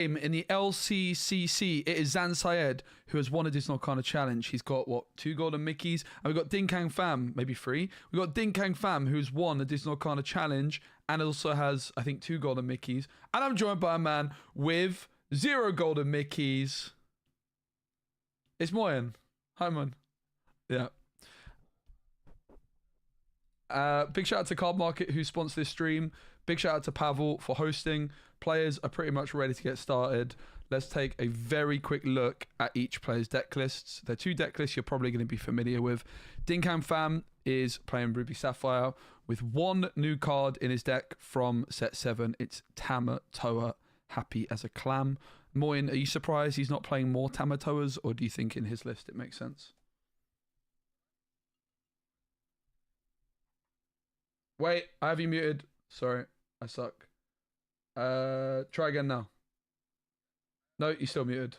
in the LCCC, it is Syed who has won a Disney Arcana challenge. He's got, 2 golden Mickeys? And we've got Pham, maybe 3. We've got Pham, who's won a Disney Arcana challenge and also has, I think, 2 golden Mickeys. And I'm joined by a man with 0 golden Mickeys. It's Moyen. Hi, man. Yeah. Big shout out to Card Market who sponsored this stream. Big shout out to Pavel for hosting. Players are pretty much ready to get started. Let's take a very quick look at each player's deck lists. They're 2 deck lists you're probably going to be familiar with. Pham is playing Ruby Sapphire with 1 new card in his deck from set 7. It's Tamatoa, happy as a clam. Moyen, are you surprised he's not playing more Tamatoas, or do you think in his list it makes sense? Wait, I have you muted. Sorry, I suck. Try again now. No, you're still muted.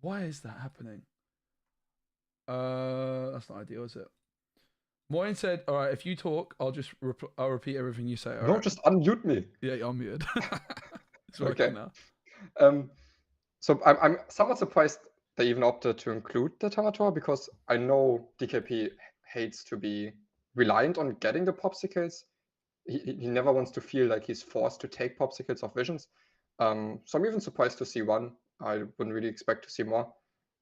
Why is that happening? That's not ideal, is it? Moyen said, "All right, if you talk, I'll repeat everything you say." All right? Just unmute me. Yeah, you're muted. It's working now. So I'm somewhat surprised they even opted to include the Tamatoa, because I know DKP hates to be reliant on getting the popsicles. He never wants to feel like he's forced to take popsicles of visions. So I'm even surprised to see 1. I wouldn't really expect to see more.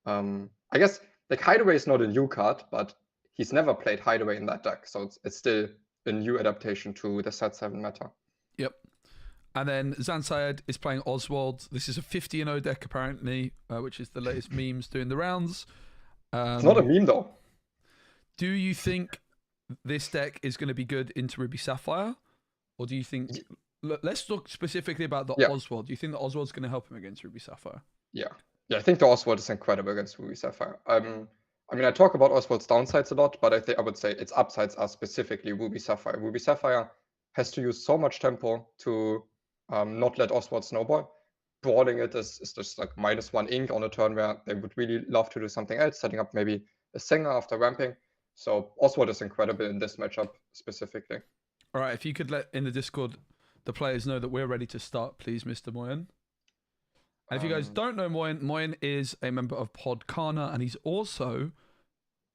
I guess like Hideaway is not a new card, but he's never played Hideaway in that deck, so it's still a new adaptation to the set 7 meta. Yep. And then Syed is playing Oswald. This is a 50-0 deck apparently, which is the latest memes doing the rounds. It's not a meme though. Do you think this deck is going to be good into Ruby Sapphire, or do you think? Let's talk specifically about the Oswald. Do you think the Oswald's going to help him against Ruby Sapphire? Yeah. I think the Oswald is incredible against Ruby Sapphire. I mean, I talk about Oswald's downsides a lot, but I would say its upsides are specifically Ruby Sapphire. Ruby Sapphire has to use so much tempo to not let Oswald snowball. Brawling it is just like -1 ink on a turn where they would really love to do something else, setting up maybe a Singer after ramping. So Oswald is incredible in this matchup specifically. All right, if you could let in the Discord the players know that we're ready to start, please, Mr. Moyen. And if you guys don't know Moyen is a member of Podcana, and he's also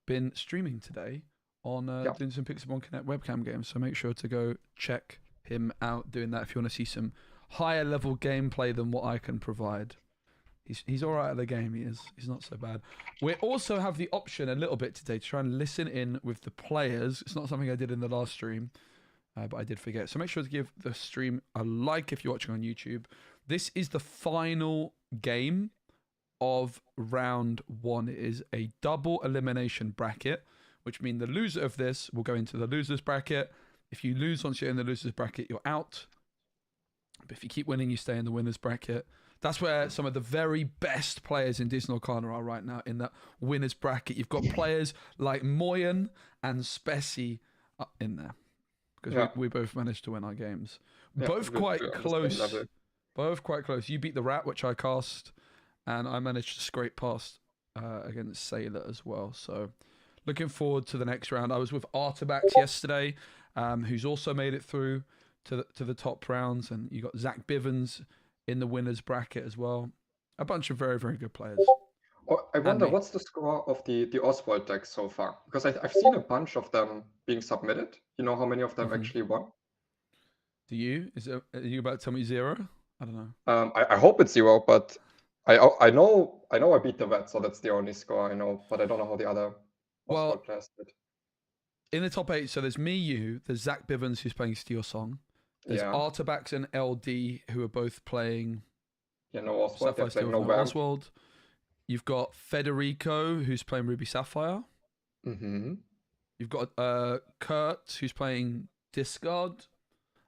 been streaming today on doing some Pixelmon Connect webcam games. So make sure to go check him out doing that if you want to see some higher level gameplay than what I can provide. He's all right at the game. He's not so bad. We also have the option a little bit today to try and listen in with the players. It's not something I did in the last stream, but I did forget. So make sure to give the stream a like if you're watching on YouTube. This is the final game of round 1. It is a double elimination bracket, which means the loser of this will go into the losers bracket. If you lose once you're in the losers bracket, you're out. But if you keep winning, you stay in the winners bracket. That's where some of the very best players in Disney Arcana are right now, in that winners bracket. You've got players like Moyen and Spessy in there, because we both managed to win our games. Both quite close. Both quite close. You beat the Rat, which I cast, and I managed to scrape past against Sailor as well. So looking forward to the next round. I was with Artabax yesterday, who's also made it through to the top rounds, and you got Zach Bivens in the winners bracket as well. A bunch of very, very good players. I wonder what's the score of the Oswald deck so far? Because I've seen a bunch of them being submitted. You know how many of them actually won? Do you? Are you about to tell me 0? I don't know. I hope it's 0, but I know I beat the Vet, so that's the only score I know. But I don't know how the other Oswald players did. In the top 8, so there's me, you. There's Zach Bivens, who's playing Steel Song. There's Artabax and LD, who are both playing. No Oswald. Sapphire Steel, no Oswald. You've got Federico, who's playing Ruby Sapphire. Mm-hmm. You've got Kurt, who's playing Discard,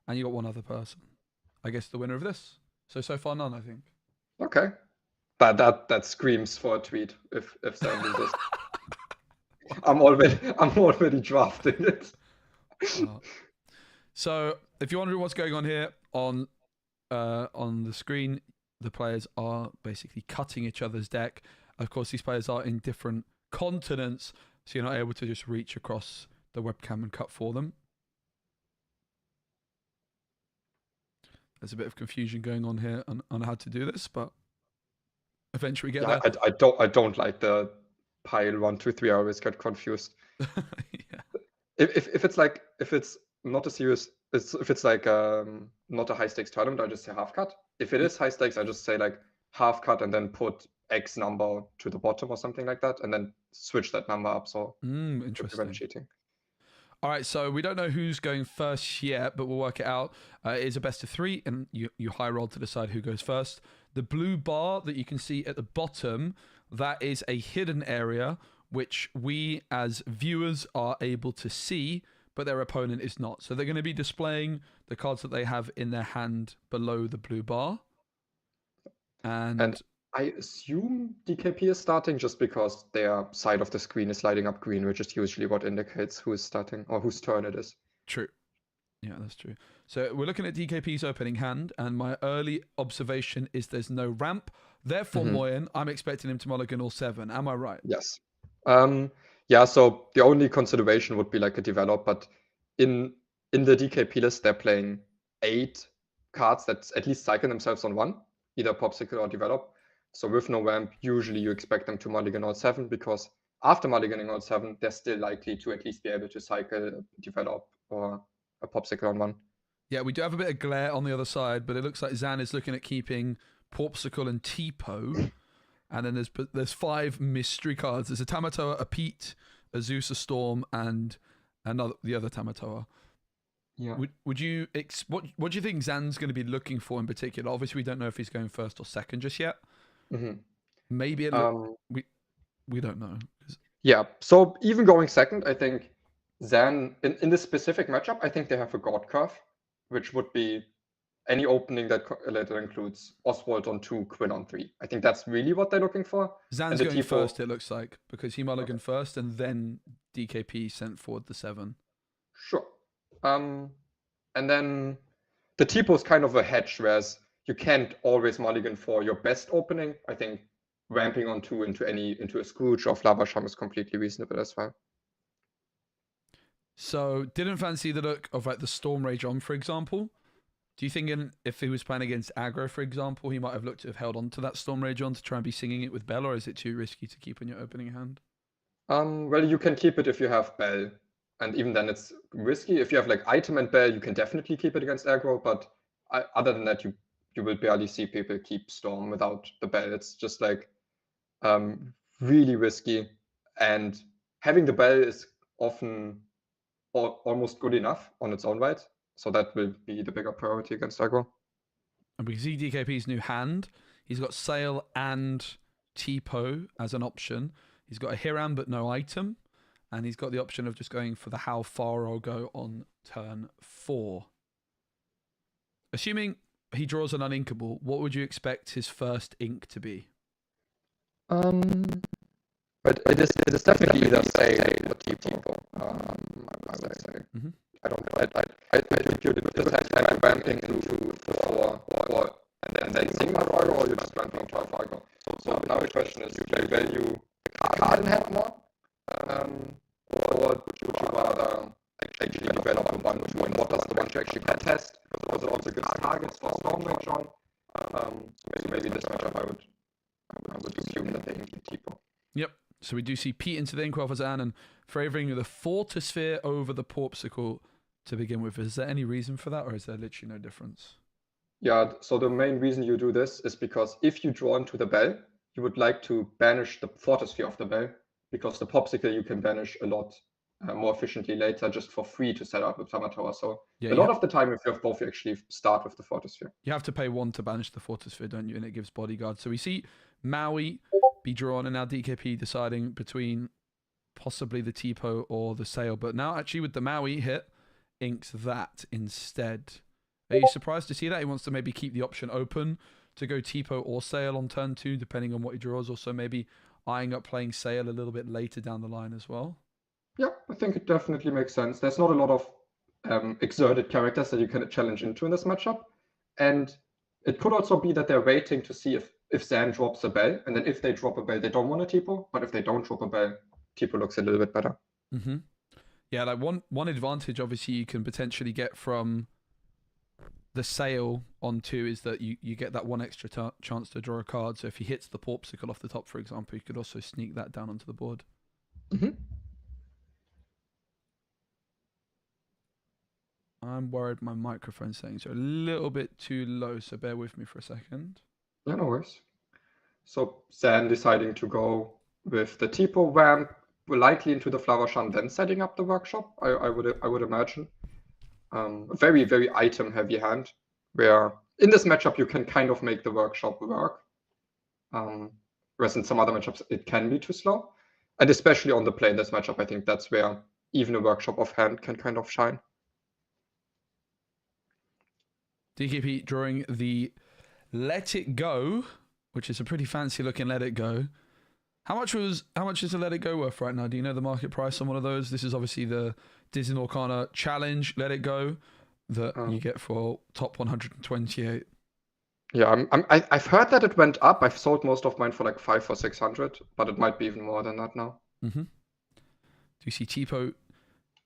and you got one other person. I guess the winner of this. So far none, I think. Okay, that screams for a tweet. If Sam loses, I'm already drafting it. So if you're wondering what's going on here on the screen, the players are basically cutting each other's deck. Of course, these players are in different continents, so you're not able to just reach across the webcam and cut for them. There's a bit of confusion going on here on how to do this, but eventually we get Yeah, there. I don't like the pile 1, 2, 3. I always get confused. Yeah. If it's not a serious, if it's like not a high stakes tournament, I just say half cut. If it is high stakes, I just say like half cut and then put X number to the bottom or something like that, and then switch that number up so to Interesting. prevent cheating. All right, so we don't know who's going first yet, but we'll work it out. It is a best of 3, and you high roll to decide who goes first. The blue bar that you can see at the bottom, that is a hidden area which we as viewers are able to see, but their opponent is not. So they're going to be displaying the cards that they have in their hand below the blue bar. And I assume DKP is starting just because their side of the screen is lighting up green, which is usually what indicates who is starting or whose turn it is. True. Yeah, that's true. So we're looking at DKP's opening hand, and my early observation is there's no ramp. Therefore, Moyen, I'm expecting him to mulligan all 7. Am I right? Yes. Yeah, so the only consideration would be like a develop, but in the DKP list, they're playing 8 cards that at least cycle themselves on 1, either Popsicle or develop. So with no ramp, usually you expect them to mulligan all 7, because after mulliganing all 7, they're still likely to at least be able to cycle, develop, or a Popsicle on 1. Yeah, we do have a bit of glare on the other side, but it looks like Zan is looking at keeping Popsicle and Tipo. And then there's 5 mystery cards. There's a Tamatoa, a Pete, a Zeus, a Storm, and the other Tamatoa. Yeah. Would you what do you think Zan's going to be looking for in particular? Obviously, we don't know if he's going first or second just yet. Maybe we don't know. Yeah, so even going second, I think Zan in this specific matchup, I think they have a God curve, which would be any opening that includes Oswald on 2, Quinn on 3. I think that's really what they're looking for. Zan's going first, it looks like, because he mulliganed first, and then DKP sent forward the 7. Sure. And then the Tipo is kind of a hedge, whereas you can't always mulligan for your best opening. I think ramping on 2 into a Scrooge or Flavasham is completely reasonable as well. So didn't fancy the look of like the Storm Rage on, for example. Do you think if he was playing against aggro, for example, he might have looked to have held on to that Storm Rage on to try and be singing it with Bell, or is it too risky to keep in your opening hand? Well, you can keep it if you have Bell, and even then it's risky. If you have like item and Bell, you can definitely keep it against aggro, but other than that, you will barely see people keep Storm without the Bell. It's just like really risky, and having the Bell is often almost good enough on its own right. So that will be the bigger priority against aggro. And we can see DKP's new hand. He's got Sail and Tipo as an option. He's got a Hiram but no item. And he's got the option of just going for the How Far I'll Go on turn 4. Assuming he draws an uninkable, what would you expect his first ink to be? But it is definitely either Sail or Tipo. I would say. I don't know. I think you with this time ramping into 4, and then Sigma Fargo, or you're just ramping 12 Fargo. So now the question is, do you value the card in hand more? Or would you rather actually develop a 1-2, and what does the 1-2 actually contest? Because it also gives targets for Storm Rage on. So maybe this matchup I would assume that they can keep Tipo. Yep. So we do see Pete into the Inkwell for Zan and favouring the Fortisphere over the Porpsicle to begin with. Is there any reason for that, or is there literally no difference? Yeah, so the main reason you do this is because if you draw into the Bell, you would like to banish the Fortisphere of the Bell, because the Popsicle you can banish a lot more efficiently later just for free to set up with Tamatoa. So a lot of the time, if you have both, you actually start with the Fortisphere. You have to pay 1 to banish the Fortisphere, don't you? And it gives bodyguard. So we see Maui be drawn, and now DKP deciding between possibly the Tipo or the Sail. But now actually with the Maui hit, inks that instead. Are you surprised to see that? He wants to maybe keep the option open to go Tipo or Sail on turn 2, depending on what he draws. Also maybe eyeing up playing Sail a little bit later down the line as well. Yeah, I think it definitely makes sense. There's not a lot of exerted characters that you can challenge into in this matchup. And it could also be that they're waiting to see if Zan drops a Bell, and then if they drop a Bell, they don't want a Tipo. But if they don't drop a Bell, Tipo looks a little bit better. Yeah, like one advantage obviously you can potentially get from the sail on 2 is that you get that one extra chance to draw a card. So if he hits the Porpsicle off the top, for example, you could also sneak that down onto the board. Mm-hmm. I'm worried my microphone settings are a little bit too low, so bear with me for a second. Yeah, no worries. So Zan deciding to go with the Tipo Vamp, likely into the Flower Shan, then setting up the workshop, I would imagine. A very, very item-heavy hand, where in this matchup you can kind of make the workshop work. Whereas in some other matchups it can be too slow. And especially on the play in this matchup, I think that's where even a workshop of hand can kind of shine. DKP drawing the Let It Go, which is a pretty fancy looking Let It Go. How much is a Let It Go worth right now? Do you know the market price on one of those? This is obviously the Disney Arcana Challenge Let It Go that you get for top 128. Yeah, I've heard that it went up. I've sold most of mine for like 500 or 600, but it might be even more than that now. Mm-hmm. Do you see Tipo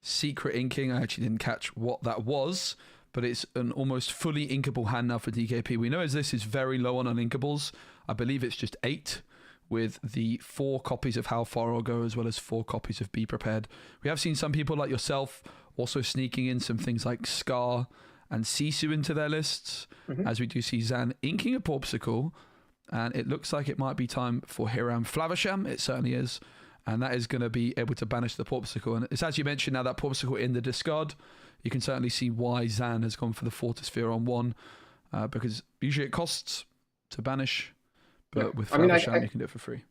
Secret Inking? I actually didn't catch what that was, but it's an almost fully inkable hand now for DKP. We know as this is very low on uninkables. I believe it's just 8 with the 4 copies of How Far I'll Go as well as 4 copies of Be Prepared. We have seen some people like yourself also sneaking in some things like Scar and Sisu into their lists, as we do see Zan inking a Porpsicle, and it looks like it might be time for Hiram Flavisham. It certainly is, and that is going to be able to banish the Porpsicle. And it's as you mentioned, now that Porpsicle in the discard, you can certainly see why Zan has gone for the Fortisphere on 1, because usually it costs to banish, but with Flavisham you can do it for free.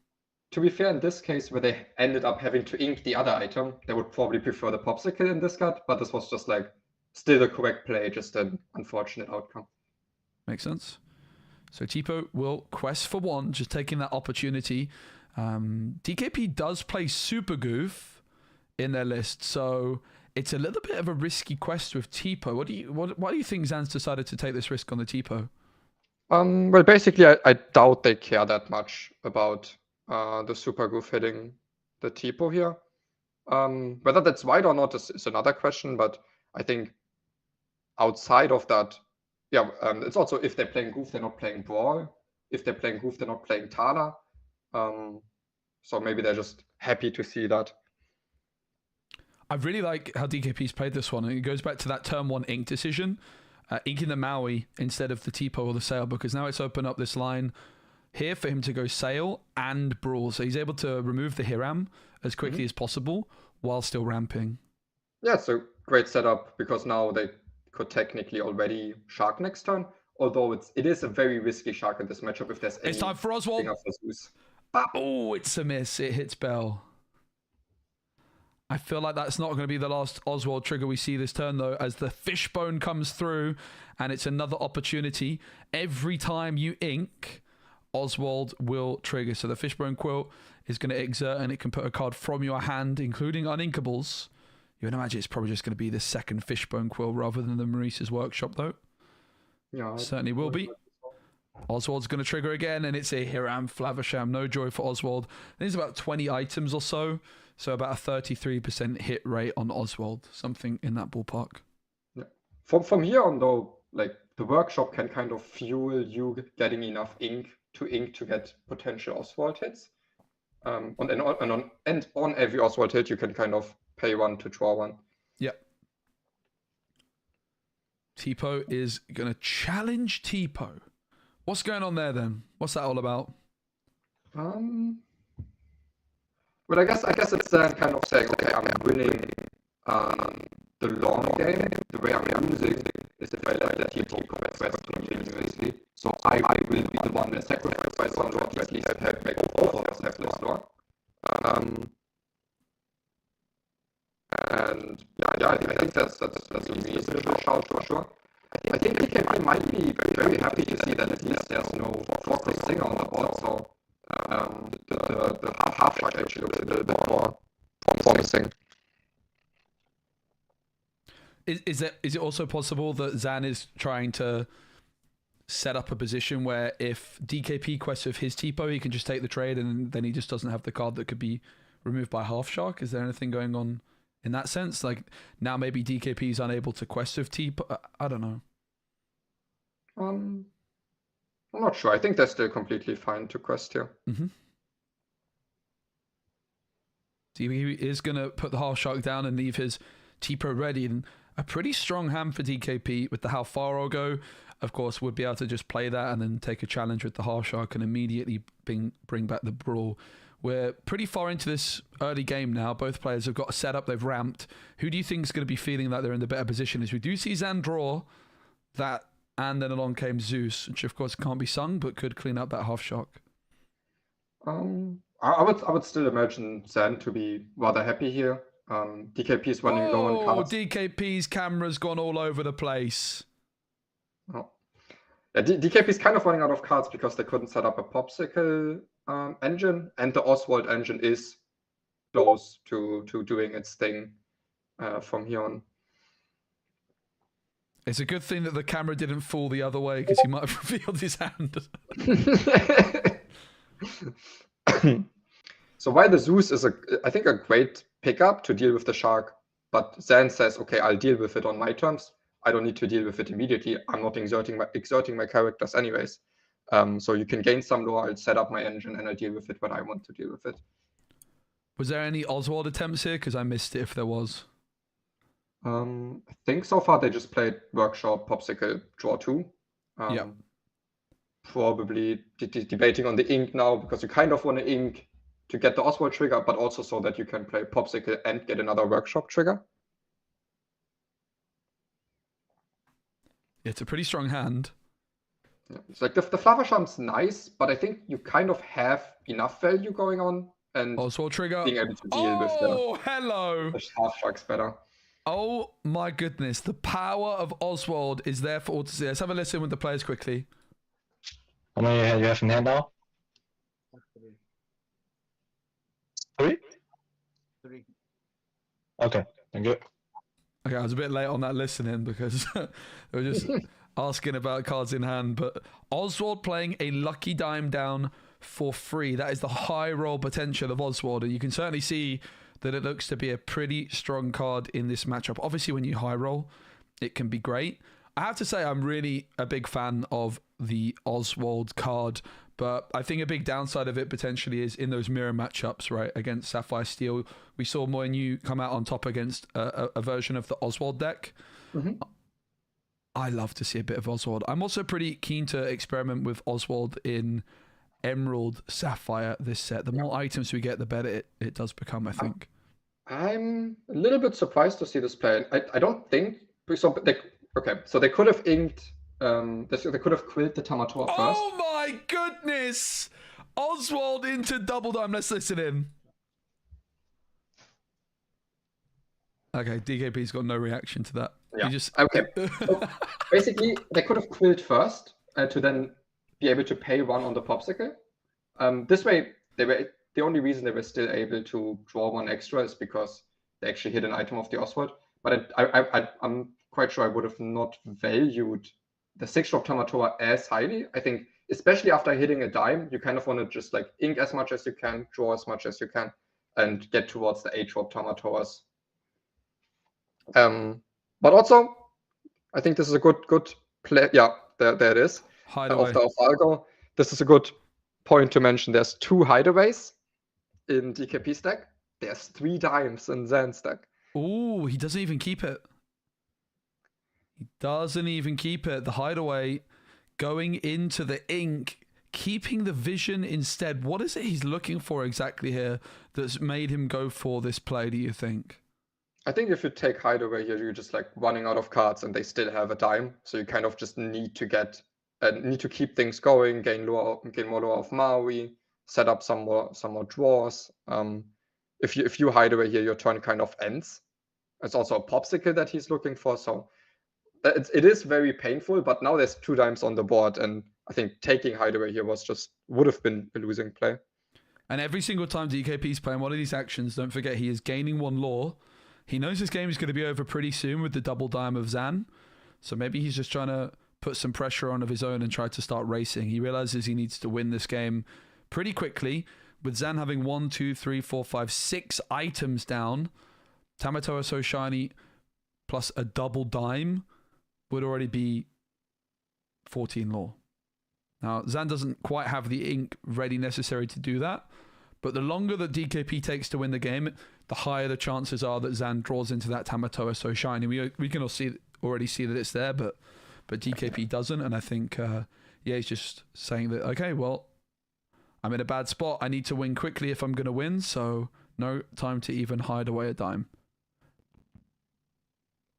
To be fair, in this case, where they ended up having to ink the other item, they would probably prefer the Popsicle in this cut, but this was just like still the correct play, just an unfortunate outcome. Makes sense. So Tipo will quest for 1, just taking that opportunity. DKP does play Super Goof in their list, so it's a little bit of a risky quest with Tipo. Why do you think Zan's decided to take this risk on the Tipo? Well, basically, I doubt they care that much about the Super Goof hitting the Tipo here. Whether that's wide or not is another question, but I think outside of that, yeah, it's also if they're playing Goof, they're not playing Brawl. If they're playing Goof, they're not playing Tana. So maybe they're just happy to see that. I really like how DKP's played this one. And it goes back to that turn 1 ink decision, inking the Maui instead of the Tipo or the Sail, because now it's opened up this line here for him to go Sail and Brawl. So he's able to remove the Hiram as quickly as possible while still ramping. Yeah, so great setup, because now they could technically already Shark next turn, although it is a very risky Shark in this matchup if there's any... It's time for Oswald. Oh, it's a miss. It hits Bell. I feel like that's not going to be the last Oswald trigger we see this turn, though, as the Fishbone comes through, and it's another opportunity. Every time you ink, Oswald will trigger. So the Fishbone Quilt is going to exert, and it can put a card from your hand, including uninkables. You would imagine it's probably just going to be the second Fishbone Quill rather than the Maurice's Workshop, though. Yeah, certainly will be. Oswald's going to trigger again, and it's a Hiram Flavisham. No joy for Oswald. There's about 20 items or so about a 33% hit rate on Oswald, something in that ballpark. Yeah. From here on, though, like the workshop can kind of fuel you getting enough ink to get potential Oswald hits. On every Oswald hit, you can kind of pay 1 to draw 1. Yeah. Tipo is going to challenge Tipo. What's going on there then? What's that all about? Well, I guess it's kind of saying, okay, I'm winning the long game. The way I'm losing is if I let the Tipo quest continuously. So I will be the one that sacrifices by some draw to at least make both of us have less draw. And yeah, I think that's a reasonable shout for sure. I think DKP might be very happy to see that at least there's no focus singer on the board, so the half shot actually looks a little bit more promising. Is it also possible that Zan is trying to set up a position where if DKP quests with his Tipo, he can just take the trade and then he just doesn't have the card that could be removed by Half Shark? Is there anything going on in that sense? Like now maybe DKP is unable to quest with Tipo? I don't know. I'm not sure. I think they're still completely fine to quest here. Mm-hmm. He is going to put the half shark down and leave his T-Pro ready. And a pretty strong hand for DKP with the how far I'll go. Of course, would be able to just play that and then take a challenge with the half shark and immediately bring back the brawl. We're pretty far into this early game now. Both players have got a setup, they've ramped. Who do you think is going to be feeling like they're in the better position? As we do see Zan draw that, and then along came Zeus, which of course can't be sung, but could clean up that half shark. I would still imagine Zan to be rather happy here. DKP is running low on cards. DKP's camera's gone all over the place. Oh. Yeah, DKP is kind of running out of cards because they couldn't set up a popsicle engine, and the Oswald engine is close to doing its thing from here on. It's a good thing that the camera didn't fall the other way because he might have revealed his hand. So while the Zeus is I think a great pickup to deal with the shark, but Zan says, okay, I'll deal with it on my terms. I don't need to deal with it immediately. I'm not exerting my characters anyways. So you can gain some lore, I'll set up my engine and I'll deal with it when I want to deal with it. Was there any Oswald attempts here? Because I missed it if there was. I think so far they just played Workshop, Popsicle, Draw 2. Yeah. Probably debating on the ink now because you kind of want to ink to get the Oswald trigger, but also so that you can play Popsicle and get another Workshop trigger. It's a pretty strong hand. Yeah. It's like the Flaversham's nice, but I think you kind of have enough value going on and Oswald trigger. being able to deal with hello. the half sharks better. Oh my goodness, the power of Oswald is there for all to see. Let's have a listen with the players quickly. How many you have in hand now? 3? 3. Okay, thank you. Okay, I was a bit late on that listening because they were just asking about cards in hand. But Oswald playing a lucky dime down for free. That is the high roll potential of Oswald. And you can certainly see that it looks to be a pretty strong card in this matchup. Obviously, when you high roll, it can be great. I have to say I'm really a big fan of the Oswald card, but I think a big downside of it potentially is in those mirror matchups, right, against Sapphire Steel. We saw Moinu come out on top against a version of the Oswald deck. Mm-hmm. I love to see a bit of Oswald. I'm also pretty keen to experiment with Oswald in Emerald Sapphire this set. The more items we get, the better it does become, I think. I'm a little bit surprised to see this play. I don't think... So they could have inked... they could have quilled the Tamatoa first. Oh my goodness! Oswald into double dime. Let's listen in. Okay, DKP's got no reaction to that. Yeah. He just... Okay. So basically, they could have quilled first to then be able to pay one on the Popsicle. This way, the only reason they were still able to draw one extra is because they actually hit an item of the Oswald. But I'm quite sure I would have not valued the 6-drop Tamatoa as highly. I think, especially after hitting a dime, you kind of want to just like ink as much as you can, draw as much as you can, and get towards the 8-drop Tamatoas. But also, I think this is a good play. Yeah, there it is. Hideaway. Of Algo. This is a good point to mention. There's 2 hideaways in DKP's deck. There's 3 dimes in Zan's deck. Ooh, he doesn't even keep it. He doesn't even keep it. The hideaway going into the ink, keeping the vision instead. What is it he's looking for exactly here that's made him go for this play, do you think? I think if you take hideaway here, you're just like running out of cards and they still have a dime. So you kind of just need to keep things going, gain more lore of Maui, set up some more draws. If you hideaway here, your turn kind of ends. It's also a Popsicle that he's looking for, so it is very painful, but now there's 2 dimes on the board, and I think taking hideaway here would have been a losing play. And every single time DKP's playing one of these actions, don't forget he is gaining 1 lore. He knows this game is going to be over pretty soon with the double dime of Zan, so maybe he's just trying to put some pressure on of his own and try to start racing. He realizes he needs to win this game pretty quickly. With Zan having 1, 2, 3, 4, 5, 6 items down, Tamatoa So Shiny plus a double dime would already be 14 lore. Now, Zan doesn't quite have the ink ready necessary to do that, but the longer that DKP takes to win the game, the higher the chances are that Zan draws into that Tamatoa so shiny. We can already see that it's there, but DKP doesn't, and I think he's just saying that, okay, well, I'm in a bad spot. I need to win quickly if I'm going to win, so no time to even hide away a dime.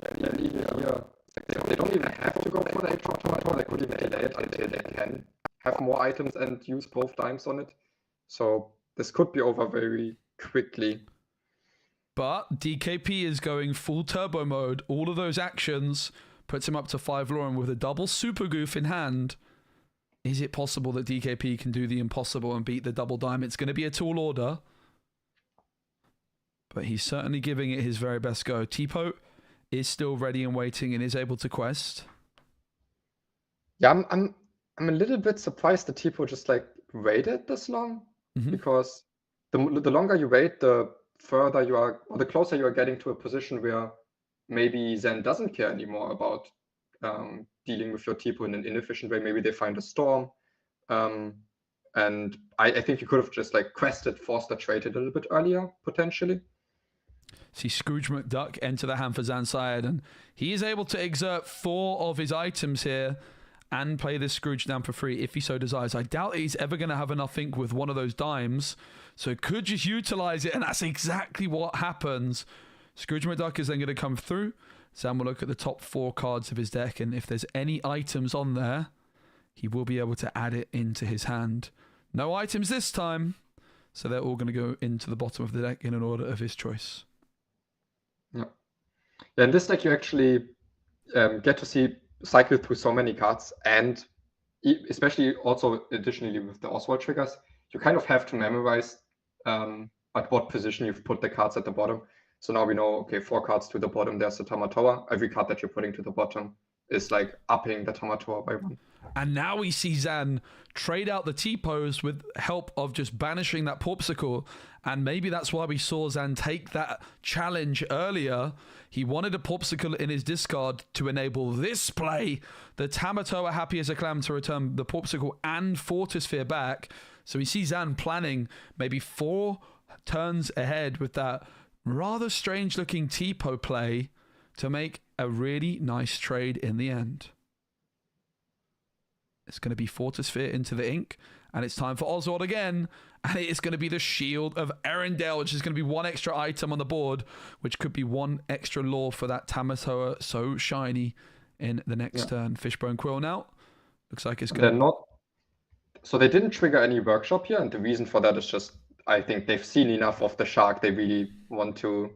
Yeah. They don't even have to go for the 8-drop Tomato. They could even delay it until they can have more items and use both dimes on it. So this could be over very quickly. But DKP is going full turbo mode. All of those actions puts him up to 5 lore, and with a double super goof in hand, is it possible that DKP can do the impossible and beat the double dime? It's going to be a tall order, but he's certainly giving it his very best go. Tipo is still ready and waiting and is able to quest. Yeah, I'm a little bit surprised that Tipo just like waited this long, because the longer you wait, the further you are, or the closer you are getting to a position where maybe Zen doesn't care anymore about dealing with your Tipo in an inefficient way. Maybe they find a storm, and I think you could have just like quested, forced the trade a little bit earlier potentially. See Scrooge McDuck enter the hand for Zan Syed, and he is able to exert 4 of his items here and play this Scrooge down for free if he so desires. I doubt he's ever going to have enough ink with one of those dimes, so could just utilize it, and that's exactly what happens. Scrooge McDuck is then going to come through. Zan will look at the top 4 cards of his deck, and if there's any items on there, he will be able to add it into his hand. No items this time, so they're all going to go into the bottom of the deck in an order of his choice. Yeah, in this deck you actually get to see cycle through so many cards, and especially also additionally with the Oswald triggers, you kind of have to memorize at what position you've put the cards at the bottom. So now we know, okay, 4 cards to the bottom, there's the Tamatoa. Every card that you're putting to the bottom is like upping the Tamatoa by 1. And now we see Zan trade out the T-pose with help of just banishing that Popsicle. And maybe that's why we saw Zan take that challenge earlier. He wanted a Popsicle in his discard to enable this play. The Tamatoa happy as a clam to return the Popsicle and Fortisphere back. So we see Zan planning maybe 4 turns ahead with that rather strange looking T-po play to make a really nice trade in the end. It's going to be Fortisphere into the ink, and it's time for Oswald again, and it is going to be the Shield of Erindale, which is going to be 1 extra item on the board, which could be 1 extra lore for that Tamatoa so shiny in the next turn. Fishbone Quill now. Looks like it's going to... So they didn't trigger any workshop here, and the reason for that is just, I think they've seen enough of the shark. They really want to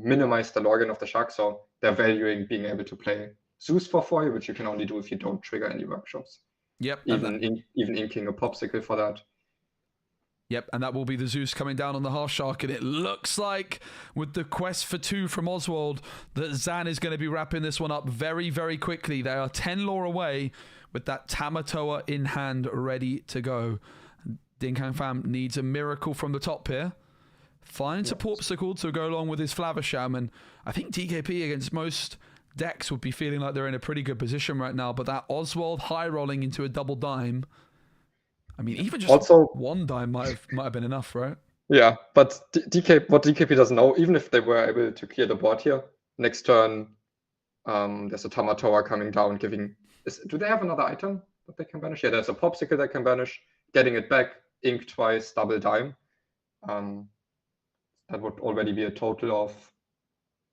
minimize the login of the shark, so they're valuing being able to play Zeus for 4, which you can only do if you don't trigger any workshops. Yep. Even inking a Popsicle for that. Yep, and that will be the Zeus coming down on the half shark, and it looks like with the quest for 2 from Oswald that Zan is going to be wrapping this one up very, very quickly. They are 10 lore away with that Tamatoa in hand ready to go. Dinh Pham needs a miracle from the top here. Finds a Popsicle to go along with his Flaversham, and I think DKP against most decks would be feeling like they're in a pretty good position right now, but that Oswald high rolling into a double dime, I mean, even just also 1 dime might have been enough, right? Yeah, but what DKP doesn't know, even if they were able to clear the board here, next turn there's a Tamatoa coming down giving... do they have another item that they can banish? Yeah, there's a Popsicle that can banish, getting it back, ink twice, double dime. That would already be a total of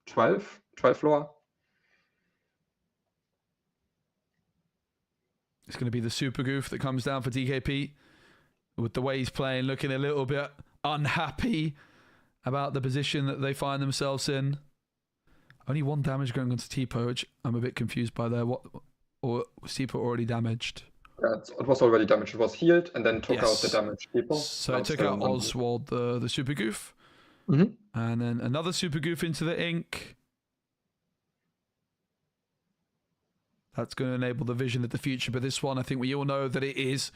12 lore. It's going to be the super goof that comes down for DKP. With the way he's playing, looking a little bit unhappy about the position that they find themselves in. Only 1 damage going onto Tipo, which I'm a bit confused by there. Or was Tipo already damaged? Yeah, it was already damaged. It was healed and then took out the damaged people. So it took out Oswald, the super goof. And then another super goof into the ink. That's going to enable the vision of the future. But this one, I think we all know that it is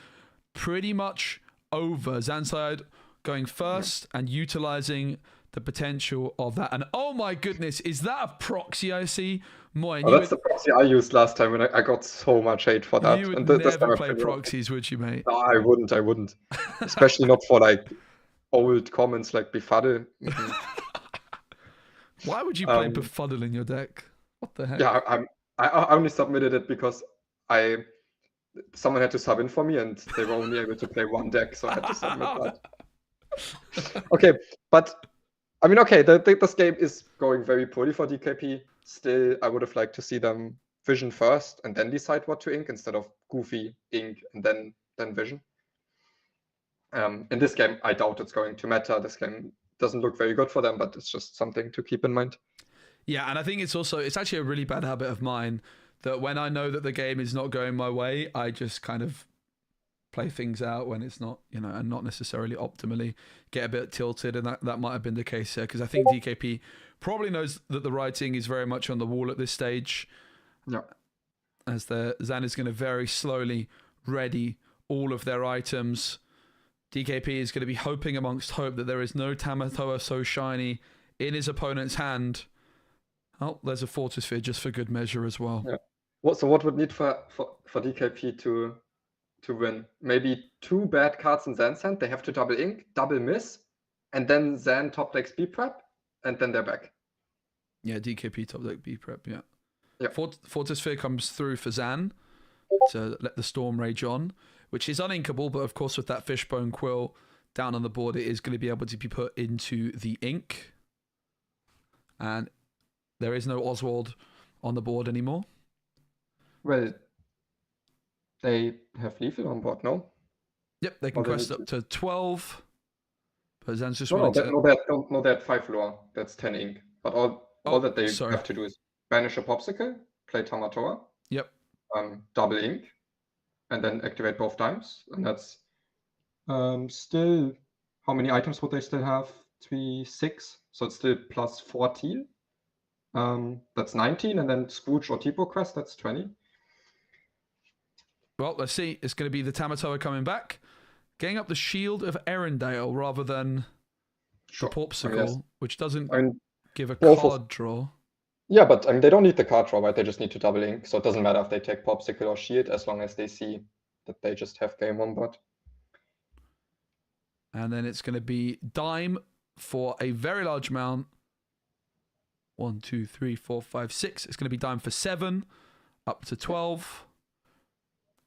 pretty much over. Zan Syed going first and utilizing the potential of that. And oh my goodness, is that a proxy I see? Moin, Oh, that's the proxy I used last time, and I got so much hate for that. you would And this time never I play figured- proxies, would you, mate? No, I wouldn't. Especially not for like old comments like Befuddle. Why would you play Befuddle in your deck? What the heck? Yeah, I only submitted it because someone had to sub in for me, and they were only able to play one deck, so I had to submit that. Okay, but I mean, okay, this game is going very poorly for DKP. Still, I would have liked to see them vision first and then decide what to ink instead of goofy ink and then vision. In this game, I doubt it's going to matter. This game doesn't look very good for them, but it's just something to keep in mind. Yeah, and I think it's actually a really bad habit of mine that when I know that the game is not going my way, I just kind of play things out when it's not, and not necessarily optimally, get a bit tilted, and that might have been the case here, because I think DKP probably knows that the writing is very much on the wall at this stage. Yeah. As Zan is going to very slowly ready all of their items. DKP is going to be hoping amongst hope that there is no Tamatoa so shiny in his opponent's hand. Oh, there's a Fortisphere just for good measure as well. Yeah. So what would need for DKP to win? Maybe 2 bad cards in Zan's hand. They have to double ink, double miss, and then Zan top decks B prep, and then they're back. Yeah, DKP top deck B prep, yeah. Yep. Fortisphere comes through for Zan to let the Storm rage on, which is uninkable, but of course with that Fishbone Quill down on the board, it is going to be able to be put into the ink. And there is no Oswald on the board anymore. Well, they have lethal on board, no? Yep, they can quest up to 12. But Zan's just No, wanting they had 5 lore. That's 10 ink. But all that they have to do is banish a Popsicle, play Tamatoa. Yep. Double ink, and then activate both times. And that's still, how many items would they still have? 3, 6. So it's still plus 14. That's 19, and then Scrooge or Tipo Quest, that's 20. Well, let's see. It's going to be the Tamatoa coming back, getting up the Shield of Erindale rather than the Popsicle, which doesn't give a card draw. Yeah, but they don't need the card draw, right? They just need to double ink, so it doesn't matter if they take Popsicle or Shield as long as they see that they just have game on board. And then it's going to be Dime for a very large amount. 1, 2, 3, 4, 5, 6. It's going to be Dime for 7 up to 12.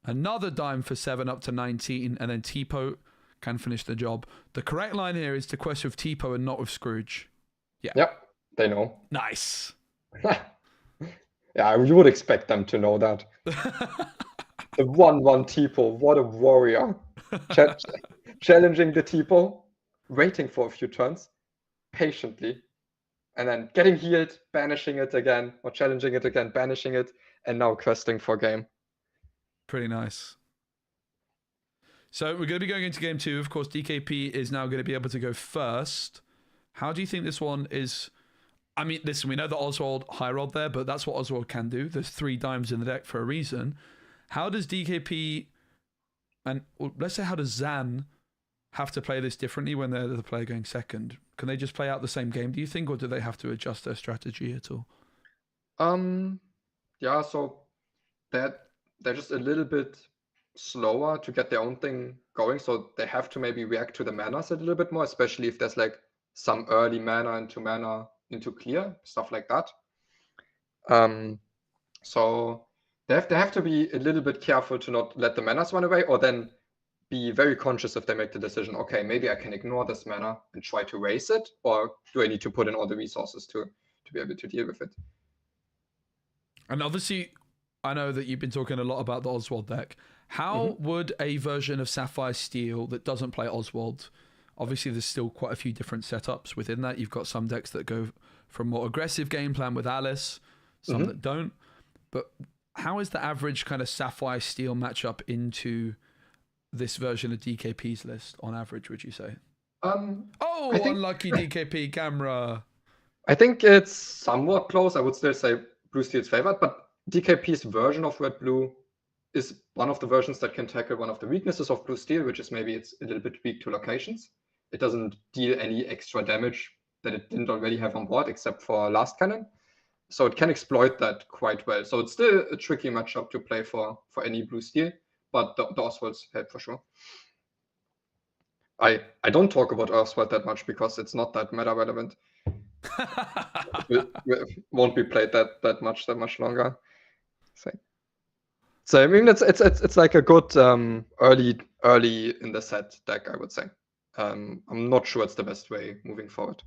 Another Dime for 7 up to 19. And then Tipo can finish the job. The correct line here is to quest with Tipo and not with Scrooge. Yeah. Yep, they know. Nice. Yeah, you would expect them to know that. The 1/1 Tipo, what a warrior. Challenging the Tipo, waiting for a few turns, patiently, and then getting healed, banishing it again, or challenging it again, banishing it, and now questing for game. Pretty nice. So we're going to be going into game 2. Of course, DKP is now going to be able to go first. How do you think this one is? I mean, listen, we know that Oswald high rolled there, but that's what Oswald can do. There's 3 dimes in the deck for a reason. How does DKP, and let's say how does Zan have to play this differently when they're the player going second? Can they just play out the same game, do you think, or do they have to adjust their strategy at all? Yeah, so they're just a little bit slower to get their own thing going, so they have to maybe react to the manas a little bit more, especially if there's like some early mana into clear, stuff like that. So they have to be a little bit careful to not let the manas run away, or then be very conscious if they make the decision, okay, maybe I can ignore this mana and try to raise it, or do I need to put in all the resources to be able to deal with it? And obviously, I know that you've been talking a lot about the Oswald deck. How would a version of Sapphire Steel that doesn't play Oswald, obviously there's still quite a few different setups within that. You've got some decks that go for a more aggressive game plan with Alice, some that don't. But how is the average kind of Sapphire Steel matchup into this version of DKP's list on average, would you say? Unlucky DKP camera. I think it's somewhat close. I would still say Blue Steel's favored, but DKP's version of Red Blue is one of the versions that can tackle one of the weaknesses of Blue Steel, which is maybe it's a little bit weak to locations. It doesn't deal any extra damage that it didn't already have on board, except for Last Cannon. So it can exploit that quite well. So it's still a tricky matchup to play for any blue steel, but the Oswalds help for sure. I don't talk about Oswald that much because it's not that meta relevant. It won't be played that much longer. So I mean, it's like a good early in the set deck, I would say. I'm not sure it's the best way moving forward.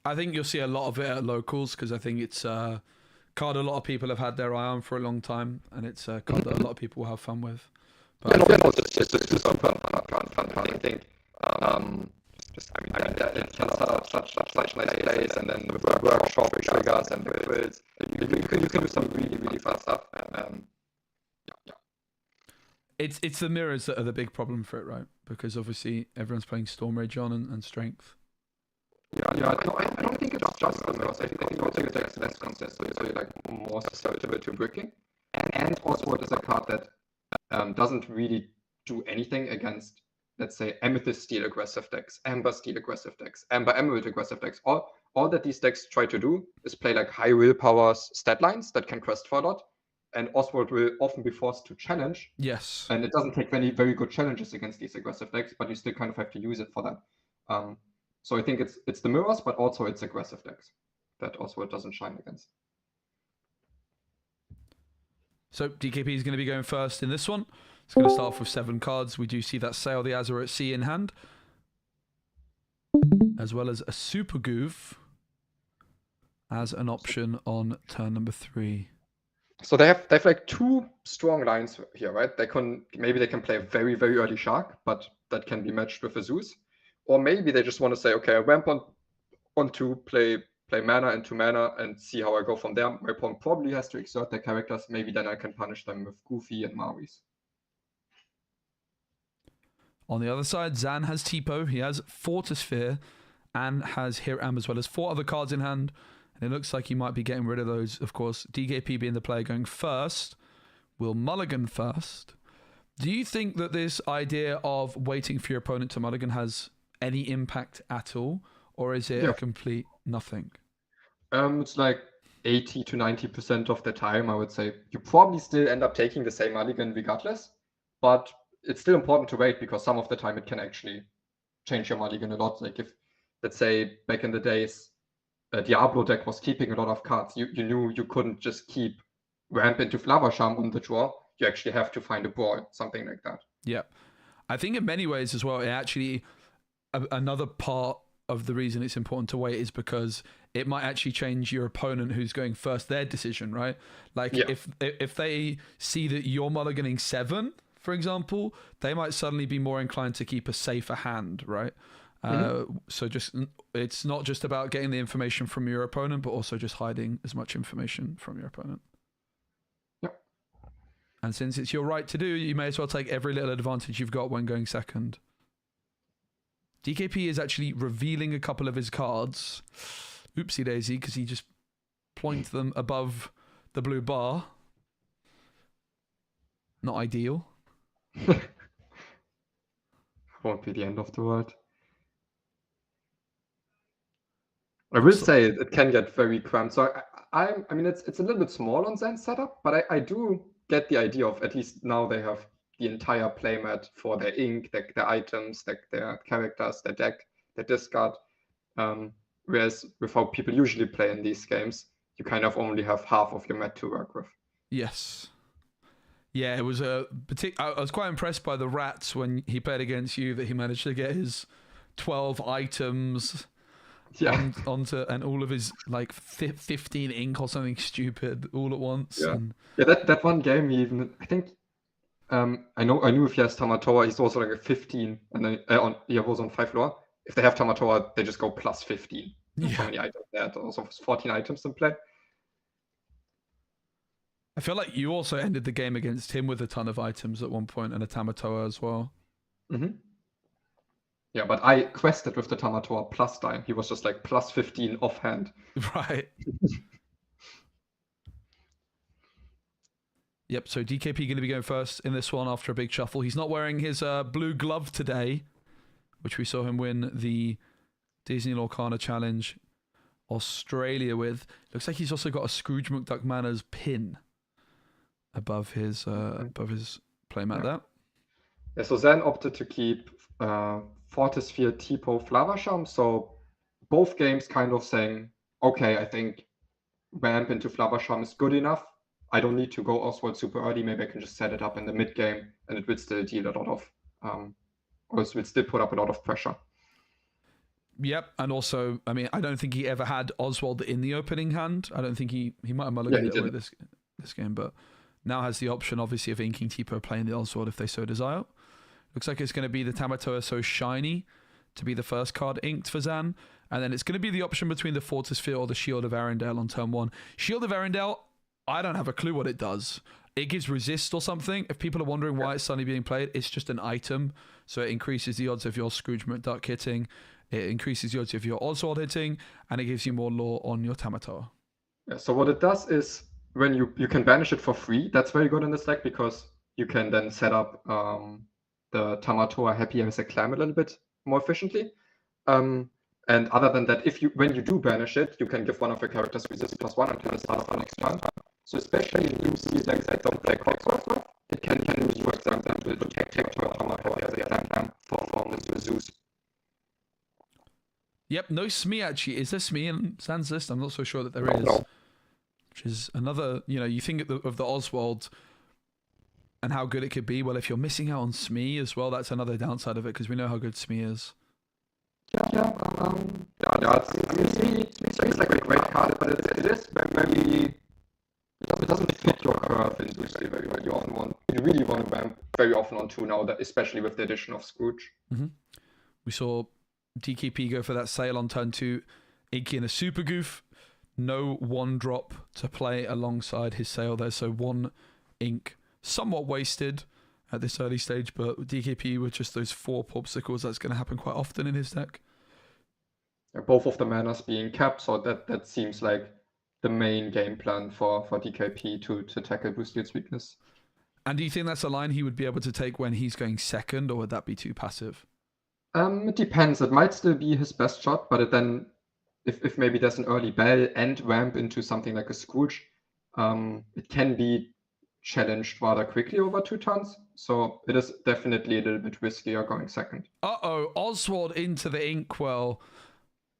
I think you'll see a lot of it at locals because I think it's a card a lot of people have had their eye on for a long time, and it's a card that a lot of people will have fun with. But just to do some fun, I think. It can set up such nice plays, and then with workshop triggers and the builds, you can do some really fun stuff. It's the mirrors that are the big problem for it, right? Because obviously everyone's playing Storm Rage on and Strength. I don't think it's just the mirrors. I think also the deck's less consistent, so you're like more susceptible to bricking. And Oswald is a card that doesn't really do anything against, let's say, Amethyst Steel aggressive decks, Amber Steel aggressive decks, Amber Emerald aggressive decks. All that these decks try to do is play like high willpower stat lines that can quest for a lot, and Oswald will often be forced to challenge. Yes. And it doesn't take many very good challenges against these aggressive decks, but you still kind of have to use it for that. So I think it's the mirrors, but also it's aggressive decks that Oswald doesn't shine against. So DKP is going to be going first in this one. It's going to start off with 7 cards. We do see that Sail the Azure at Sea in hand, as well as a Super Goof as an option on turn number 3. So they have like 2 strong lines here, right? Maybe they can play a very, very early Shark, but that can be matched with a Zeus. Or maybe they just want to say, okay, I ramp on 2, play mana into mana and see how I go from there. My opponent probably has to exert their characters. Maybe then I can punish them with Goofy and Maui's. On the other side, Zan has Tipo. He has Fortisphere and has Hiram as well as 4 other cards in hand. And it looks like he might be getting rid of those, of course. DKP being the player going first. Will mulligan first. Do you think that this idea of waiting for your opponent to mulligan has any impact at all? Or is it a complete nothing? It's like 80 to 90% of the time, I would say. You probably still end up taking the same mulligan regardless. But it's still important to wait because some of the time it can actually change your mulligan a lot. Like if, let's say, back in the days, a Diablo deck was keeping a lot of cards. You knew you couldn't just keep ramp into Lava Charm on the draw. You actually have to find a brawl, something like that. Yeah. I think in many ways as well, it actually, another part of the reason it's important to wait is because it might actually change your opponent who's going first, their decision, right? Like if they see that you're mulliganing 7, for example, they might suddenly be more inclined to keep a safer hand, right? So it's not just about getting the information from your opponent, but also just hiding as much information from your opponent. Yep. And since it's your right to do, you may as well take every little advantage you've got when going second. DKP is actually revealing a couple of his cards. Oopsie daisy, because he just pointed them above the blue bar. Not ideal. Won't be the end of the world. I will say it can get very cramped. So I mean, it's a little bit small on Zen's setup, but I do get the idea of at least now they have the entire playmat for their ink, their items, their characters, their deck, their discard. Whereas with how people usually play in these games, you kind of only have half of your mat to work with. Yes. Yeah, it was I was quite impressed by the rats when he played against you that he managed to get his 12 items onto and all of his like 15 ink or something stupid all at once. Yeah, that one game he even, I think, I knew if he has Tamatoa, he's also like a 15, and then he was on 5 lore. If they have Tamatoa, they just go plus 15. Yeah. How many items they had? Also 14 items in play. I feel like you also ended the game against him with a ton of items at one point and a Tamatoa as well. Mm-hmm. Yeah, but I quested with the Tamatoa plus die. He was just like plus 15 offhand. Right. Yep, so DKP going to be going first in this one after a big shuffle. He's not wearing his blue glove today, which we saw him win the Disney Lorcana Challenge Australia with. Looks like he's also got a Scrooge McDuck Manners pin above his playmat there. Yeah, so Zen opted to keep Fortisphere, Tipo, Flavasham. So both games kind of saying, okay, I think ramp into Flavasham is good enough. I don't need to go Oswald super early. Maybe I can just set it up in the mid game, and it would still deal a lot of, or it would still put up a lot of pressure. Yep, and also, I mean, I don't think he ever had Oswald in the opening hand. I don't think he might have mulliganed it with this game, but now has the option, obviously, of inking Tipo, playing the Oswald if they so desire. Looks like it's going to be the Tamatoa So Shiny to be the first card inked for Zan, and then it's going to be the option between the Fortisphere or the Shield of Arendelle on turn 1. Shield of Arendelle, I don't have a clue what it does. It gives resist or something. If people are wondering why it's suddenly being played, it's just an item, so it increases the odds of your Scrooge McDuck hitting. It increases the odds of your Oswald hitting, and it gives you more lore on your Tamatoa. Yeah, so what it does is when you can banish it for free. That's very good in this deck because you can then set up the Tamatoa Happy as a clam a little bit more efficiently. And other than that, when you do banish it, you can give one of your characters resist +1 until the start of the next turn. So especially in blue steel decks like the Black Hawk, it can use, for example, to protect your Tamatoa as a clam for the Zeus. Yep, no Smee actually. Is there Smee in Zan's list? I'm not so sure that there is. No. Which is another, you think of the Oswald and how good it could be. Well, if you're missing out on Smee as well, that's another downside of it because we know how good Smee is. It's like a great card, but it is very, it doesn't fit your curve in blue steel very well. You really want to ramp very often on 2 now, especially with the addition of Scrooge. Mm-hmm. We saw DKP go for that sale on turn 2, inking a Super Goof. No 1-drop to play alongside his sale there, so 1 ink somewhat wasted at this early stage, but DKP with just those 4 popsicles, that's going to happen quite often in his deck. Both of the manas being capped, so that seems like the main game plan for DKP to tackle blue steel's weakness. And do you think that's a line he would be able to take when he's going second, or would that be too passive? It depends. It might still be his best shot, but then if maybe there's an early bell and ramp into something like a Scrooge, it can be challenged rather quickly over 2 turns. So it is definitely a little bit riskier going second. Oswald into the inkwell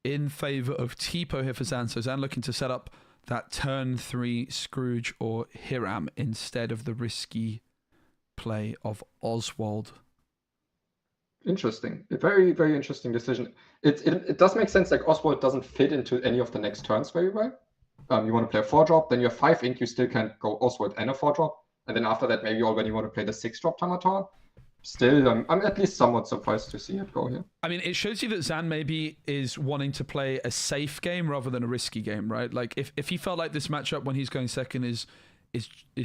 in favor of Tipo here for Zan. So Zan looking to set up that turn 3 Scrooge or Hiram instead of the risky play of Oswald. Interesting. A very, very interesting decision. It does make sense. Like Oswald doesn't fit into any of the next turns very well. You want to play a 4-drop, then you have 5 ink. You still can't go Oswald and a 4-drop, and then after that, maybe when you want to play the 6-drop Tamatoa. Still, I'm at least somewhat surprised to see it go here. I mean, it shows you that Zan maybe is wanting to play a safe game rather than a risky game, right? Like if he felt like this matchup when he's going second is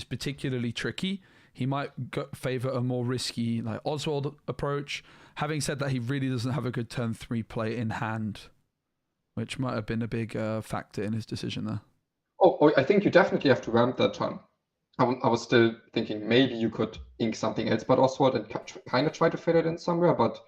particularly tricky, he might favor a more risky like Oswald approach. Having said that, he really doesn't have a good turn 3 play in hand, which might have been a big factor in his decision there. Oh, I think you definitely have to ramp that turn. I was still thinking maybe you could ink something else but Oswald and kind of try to fit it in somewhere, but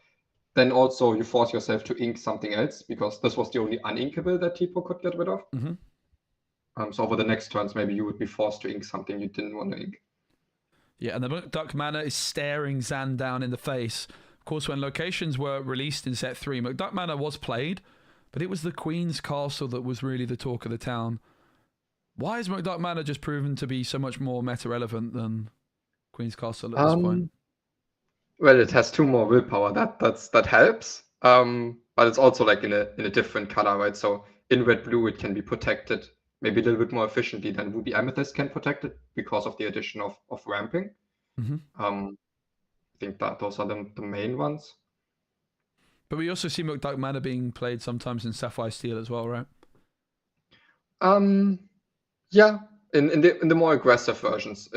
then also you force yourself to ink something else because this was the only uninkable that Tipo could get rid of. Mm-hmm. So over the next turns, maybe you would be forced to ink something you didn't want to ink. Yeah, and the McDuck Manor is staring Zan down in the face. Of course, when locations were released in set 3, McDuck Manor was played, but it was the Queen's Castle that was really the talk of the town. Why is McDuck Manor just proven to be so much more meta-relevant than Queen's Castle at this point? Well, it has 2 more willpower. That helps. But it's also like in a different color, right? So in red-blue, it can be protected maybe a little bit more efficiently than Ruby Amethyst can protect it because of the addition of ramping. Mm-hmm. I think that those are the main ones. But we also see McDuck Manor being played sometimes in Sapphire Steel as well, right? Yeah, in the more aggressive versions,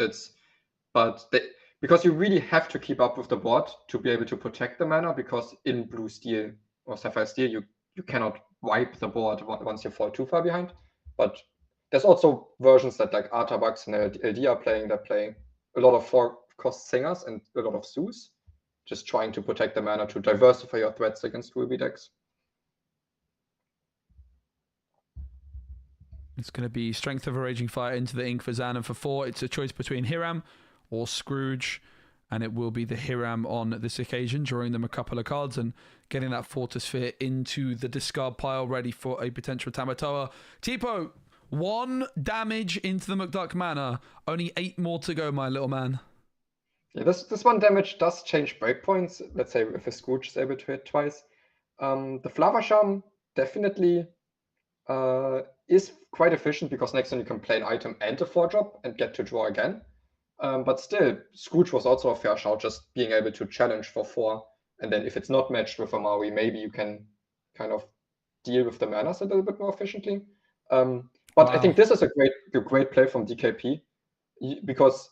because you really have to keep up with the board to be able to protect the mana, because in blue steel or Sapphire Steel you cannot wipe the board once you fall too far behind. But there's also versions that like Artabax and LD are playing, that play a lot of 4-cost singers and a lot of Zeus just trying to protect the mana to diversify your threats against Ruby decks. It's going to be Strength of a Raging Fire into the ink for Zan, and for 4, it's a choice between Hiram or Scrooge, and it will be the Hiram on this occasion, drawing them a couple of cards and getting that Fortisphere into the discard pile, ready for a potential Tamatoa. Tipo, 1 damage into the McDuck mana. Only 8 more to go, my little man. Yeah, this 1 damage does change breakpoints. Let's say if a Scrooge is able to hit twice. The Flavasham definitely is quite efficient because next turn you can play an item and a 4-drop and get to draw again. But still, Scrooge was also a fair shout, just being able to challenge for 4. And then if it's not matched with a Maui, maybe you can kind of deal with the manas a little bit more efficiently. But Wow. I think this is a great play from DKP, because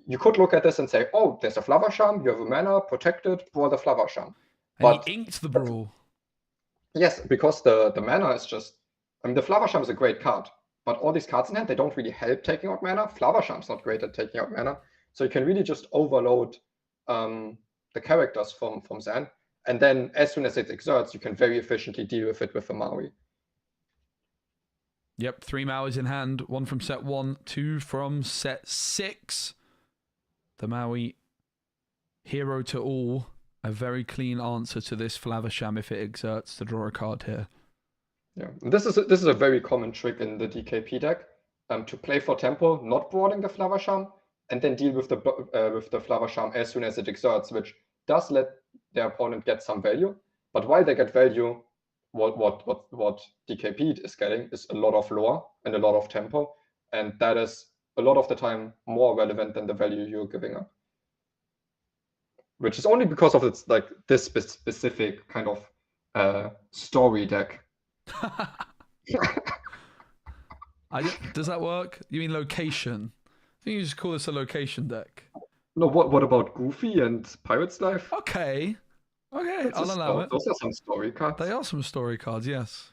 you could look at this and say, oh, there's a Flavasham, you have a mana, protected, draw the Flavasham. And he inked the brawl. Yes, because the mana is just... I mean, the Flavasham is a great card, but all these cards in hand, they don't really help taking out mana. Flavasham's not great at taking out mana. So you can really just overload the characters from Zan. And then as soon as it exerts, you can very efficiently deal with it with a Maui. Yep, 3 Mauis in hand. 1 from set 1, 2 from set 6. The Maui, hero to all. A very clean answer to this Flavasham if it exerts to draw a card here. Yeah, this is a very common trick in the DKP deck, to play for tempo, not brawling the Flavasham, and then deal with the Flavasham as soon as it exerts, which does let their opponent get some value. But while they get value, what DKP is getting is a lot of lore and a lot of tempo, and that is a lot of the time more relevant than the value you're giving up. Which is only because of its like this specific kind of story deck. Does that work? You mean location? I think you just call this a location deck. No, what about Goofy and Pirate's Life? Okay, I'll allow it. Those are some story cards. They are some story cards, yes.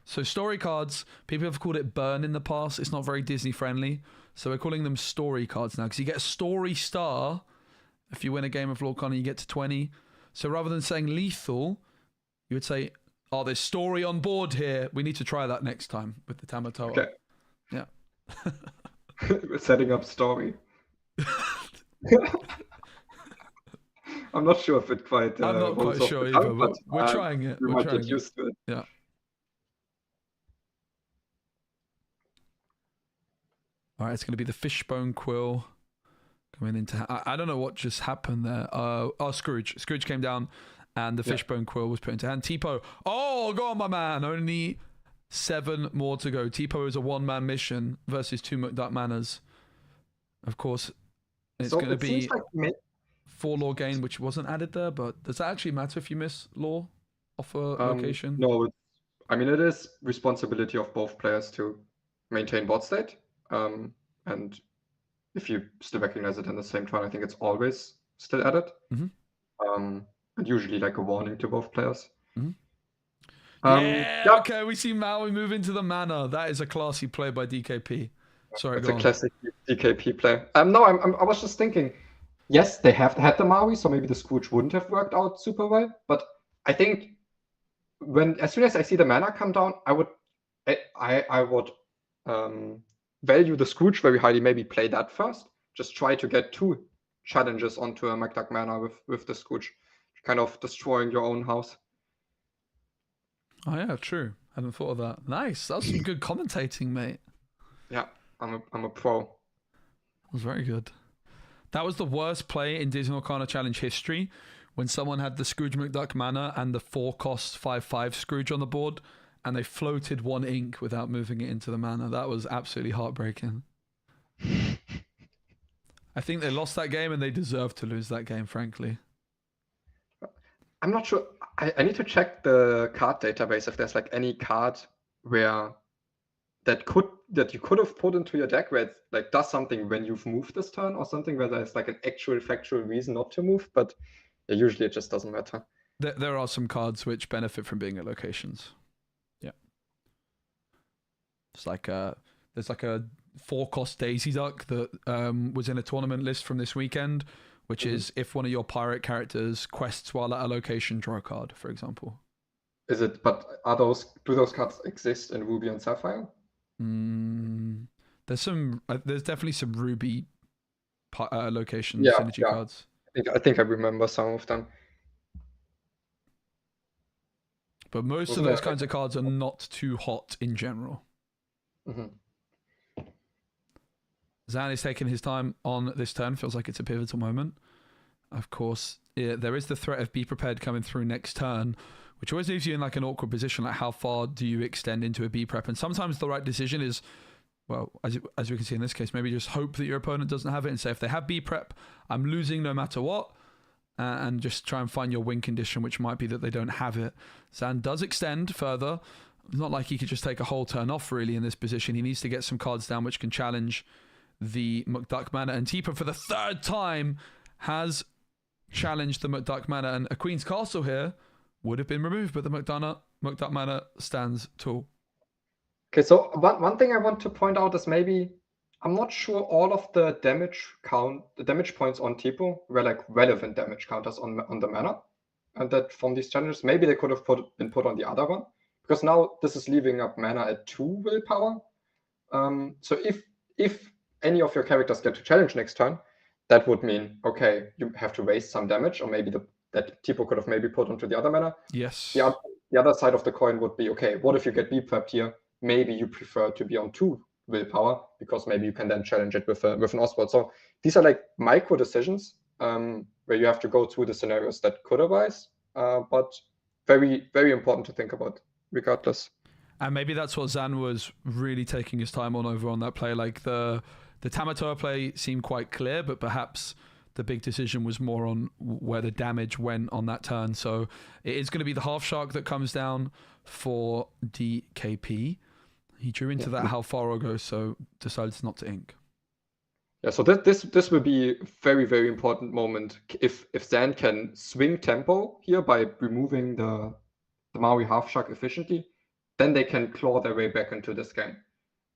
So story cards, people have called it burn in the past. It's not very Disney friendly. So we're calling them story cards now because you get a story star. If you win a game of Lorcana, you get to 20. So rather than saying lethal, you would say, oh, there's story on board here. We need to try that next time with the Tamatoa. Okay. Yeah. We're setting up story. I'm not sure if it quite... I'm not quite sure either, but we're trying it. You might get used to it. Yeah. All right, it's going to be the Fishbone Quill coming into... I don't know what just happened there. Scrooge. Scrooge came down and the Fishbone Quill was put into hand. Tipo. Oh, go on, my man. Only 7 more to go. Tipo is a 1-man mission versus 2 McDuck manas. Of course, it's going to be... 4 lore gain, which wasn't added there, but does that actually matter if you miss lore off a location? No, I mean, it is responsibility of both players to maintain board state. And if you still recognize it in the same turn, I think it's always still added. Mm-hmm. And usually like a warning to both players. Mm-hmm. Okay, we see Maui move into the mana. That is a classy play by DKP. Sorry, it's a classic DKP play. I was just thinking, yes, they have had the Maui, so maybe the Scrooge wouldn't have worked out super well. But I think as soon as I see the mana come down, I would value the Scrooge very highly. Maybe play that first. Just try to get 2 challenges onto a McDuck mana with the Scrooge, kind of destroying your own house. Oh yeah, true. I hadn't thought of that. Nice. That was some good commentating, mate. Yeah, I'm a pro. That was very good. That was the worst play in Disney Lorcana Challenge history when someone had the Scrooge McDuck mana and the 4-cost 5/5 Scrooge on the board, and they floated 1 ink without moving it into the mana. That was absolutely heartbreaking. I think they lost that game and they deserved to lose that game, frankly. I'm not sure. I need to check the card database if there's like any card where that you could have put into your deck where it like does something when you've moved this turn or something where there's like an actual factual reason not to move, but usually it just doesn't matter. There are some cards which benefit from being at locations. Yeah. It's like there's like a 4-cost Daisy Duck that was in a tournament list from this weekend which is if one of your pirate characters quests while at a location, draw a card, for example. Is it? But do those cards exist in Ruby and Sapphire? There's definitely some Ruby location Yeah, synergy cards. I think I remember some of them. But most of those kinds of cards are not too hot in general. Zan is taking his time on this turn. Feels like it's a pivotal moment. Of course, there is the threat of Be Prepared coming through next turn, which always leaves you in like an awkward position. Like, how far do you extend into a B prep? And sometimes the right decision is, well, as we can see in this case, maybe just hope that your opponent doesn't have it and say, if they have B prep, I'm losing no matter what. And just try and find your win condition, which might be that they don't have it. Zan does extend further. It's not like he could just take a whole turn off, really, in this position. He needs to get some cards down which can challenge the McDuck Manor. And Tipa, for the third time, has challenged the McDuck Manor. And a Queen's Castle here would have been removed, but the McDuck Manor stands tall. Okay, so one thing I want to point out is maybe I'm not sure all of the damage points on Tipo were like relevant damage counters on the mana, and that from these challenges maybe they could have been put on the other one, because now this is leaving up mana at 2 willpower. So if any of your characters get to challenge next turn, that would mean, okay, you have to waste some damage, or maybe that Tipo could have maybe put onto the other mana. Yes. The other side of the coin would be, okay, what if you get B-prepped here? Maybe you prefer to be on 2 willpower, because maybe you can then challenge it with an Oswald. So these are like micro decisions where you have to go through the scenarios that could arise, but very, very important to think about regardless. And maybe that's what Zan was really taking his time on that play. Like the Tamatoa play seemed quite clear, but perhaps the big decision was more on where the damage went on that turn. So it is going to be the Half Shark that comes down for DKP. He drew into that how far ago, so decides not to ink. Yeah, so this will be a very, very important moment if Zan can swing tempo here by removing the Maui Half Shark efficiently, then they can claw their way back into this game.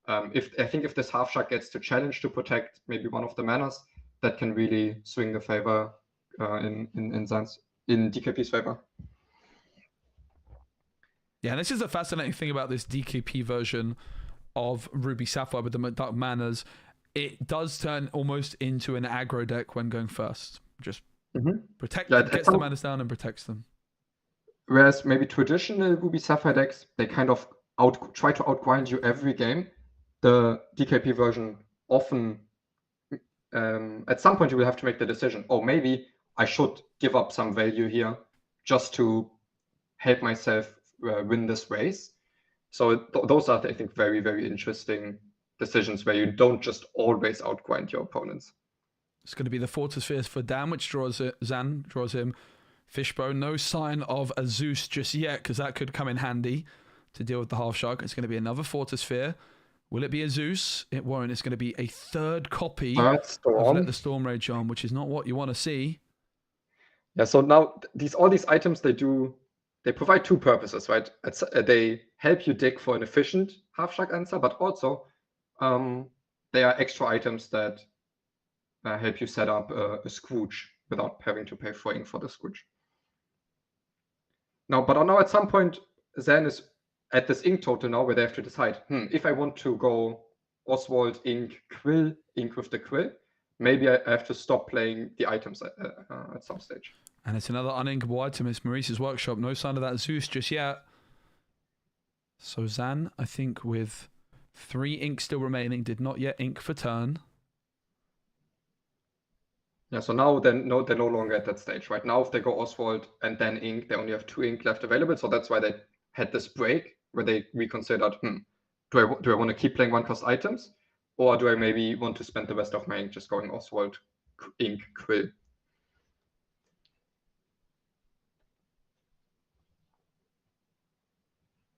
If this Half Shark gets to challenge to protect maybe one of the manas, that can really swing the favor in DKP's favor. Yeah, this is the fascinating thing about this DKP version of Ruby Sapphire with the McDuck Manors. It does turn almost into an aggro deck when going first. Just gets the manas down and protects them. Whereas maybe traditional Ruby Sapphire decks, they kind of try to outgrind you every game. The DKP version often, at some point you will have to make the decision, oh, maybe I should give up some value here just to help myself win this race. So those are, I think, very, very interesting decisions where you don't just always outgrind your opponents. It's going to be the Fortis Sphere for Dan, which Zan draws him Fishbone. No sign of a Zeus just yet, because that could come in handy to deal with the Half Shark. It's going to be another Fortis Sphere. Will it be a Zeus? It won't. It's going to be a third copy of Let the Storm Rage On, which is not what you want to see. Yeah, so now all these items, they provide two purposes, right? They help you dig for an efficient Half Shark answer, but also they are extra items that help you set up a Scrooge without having to pay for ink for the Scrooge. Now at some point, Zan is at this ink total now where they have to decide, if I want to go Oswald, ink, quill, ink with the quill, maybe I have to stop playing the items at some stage. And it's another uninkable item. It's Maurice's Workshop. No sign of that Zeus just yet. So Zan, I think with 3 ink still remaining, did not yet ink for turn. Yeah, so now they're no longer at that stage, right? Now if they go Oswald and then ink, they only have 2 ink left available. So that's why they had this break where they reconsidered, do I want to keep playing 1-cost items? Or do I maybe want to spend the rest of my ink just going Oswald, ink, quill?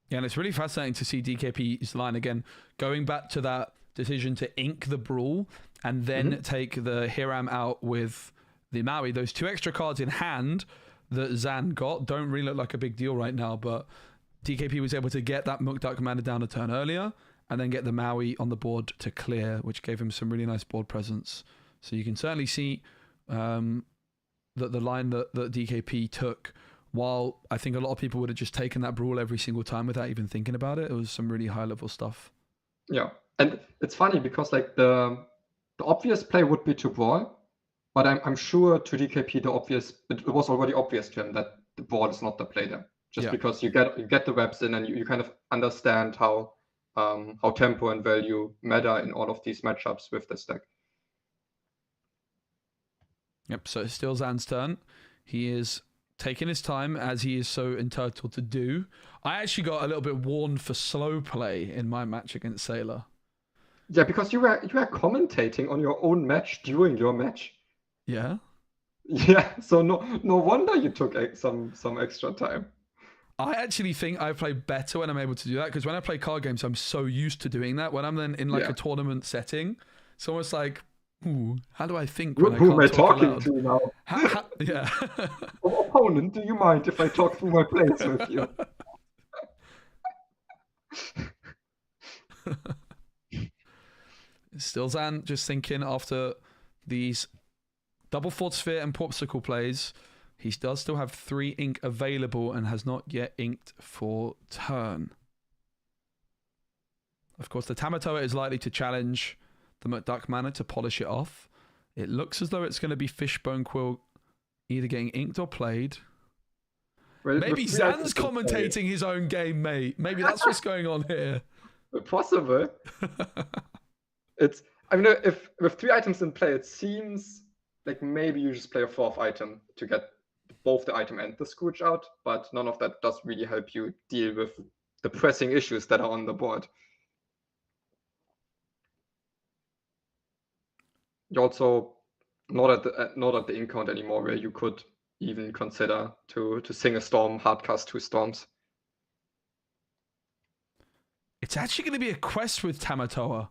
Yeah, and it's really fascinating to see DKP's line again, going back to that decision to ink the Brawl and then take the Hiram out with the Maui. Those 2 extra cards in hand that Zan got don't really look like a big deal right now, but DKP was able to get that McDuck Mana down a turn earlier and then get the Maui on the board to clear, which gave him some really nice board presence. So you can certainly see the line that DKP took, while I think a lot of people would have just taken that brawl every single time without even thinking about it. It was some really high level stuff. Yeah, and it's funny because like the obvious play would be to brawl, but I'm sure to DKP it was already obvious to him that the brawl is not the play there. Just because you get the webs in and you kind of understand how tempo and value matter in all of these matchups with this deck. Yep, so it's still Zan's turn. He is taking his time, as he is so entitled to do. I actually got a little bit warned for slow play in my match against Sailor. Yeah, because you were commentating on your own match during your match. Yeah. Yeah, so no wonder you took some extra time. I actually think I play better when I'm able to do that, because when I play card games, I'm so used to doing that. When I'm then in like a tournament setting, it's almost like, ooh, how do I think when Who am I talking aloud? to now? Yeah. Opponent, do you mind if I talk through my plays with you? Still Zan just thinking after these double Fort Sphere and Popsicle plays, he does still have 3 ink available and has not yet inked for turn. Of course, the Tamatoa is likely to challenge the McDuck Manor to polish it off. It looks as though it's going to be Fishbone Quill either getting inked or played. Well, maybe Zan's commentating his own game, mate. Maybe that's what's going on here. Possible. I mean, if with 3 items in play, it seems like maybe you just play a 4th item to get both the item and the Scrooge out, but none of that does really help you deal with the pressing issues that are on the board. You're also not at the ink count anymore, where you could even consider to sing a storm, hardcast 2 storms. It's actually going to be a quest with Tamatoa.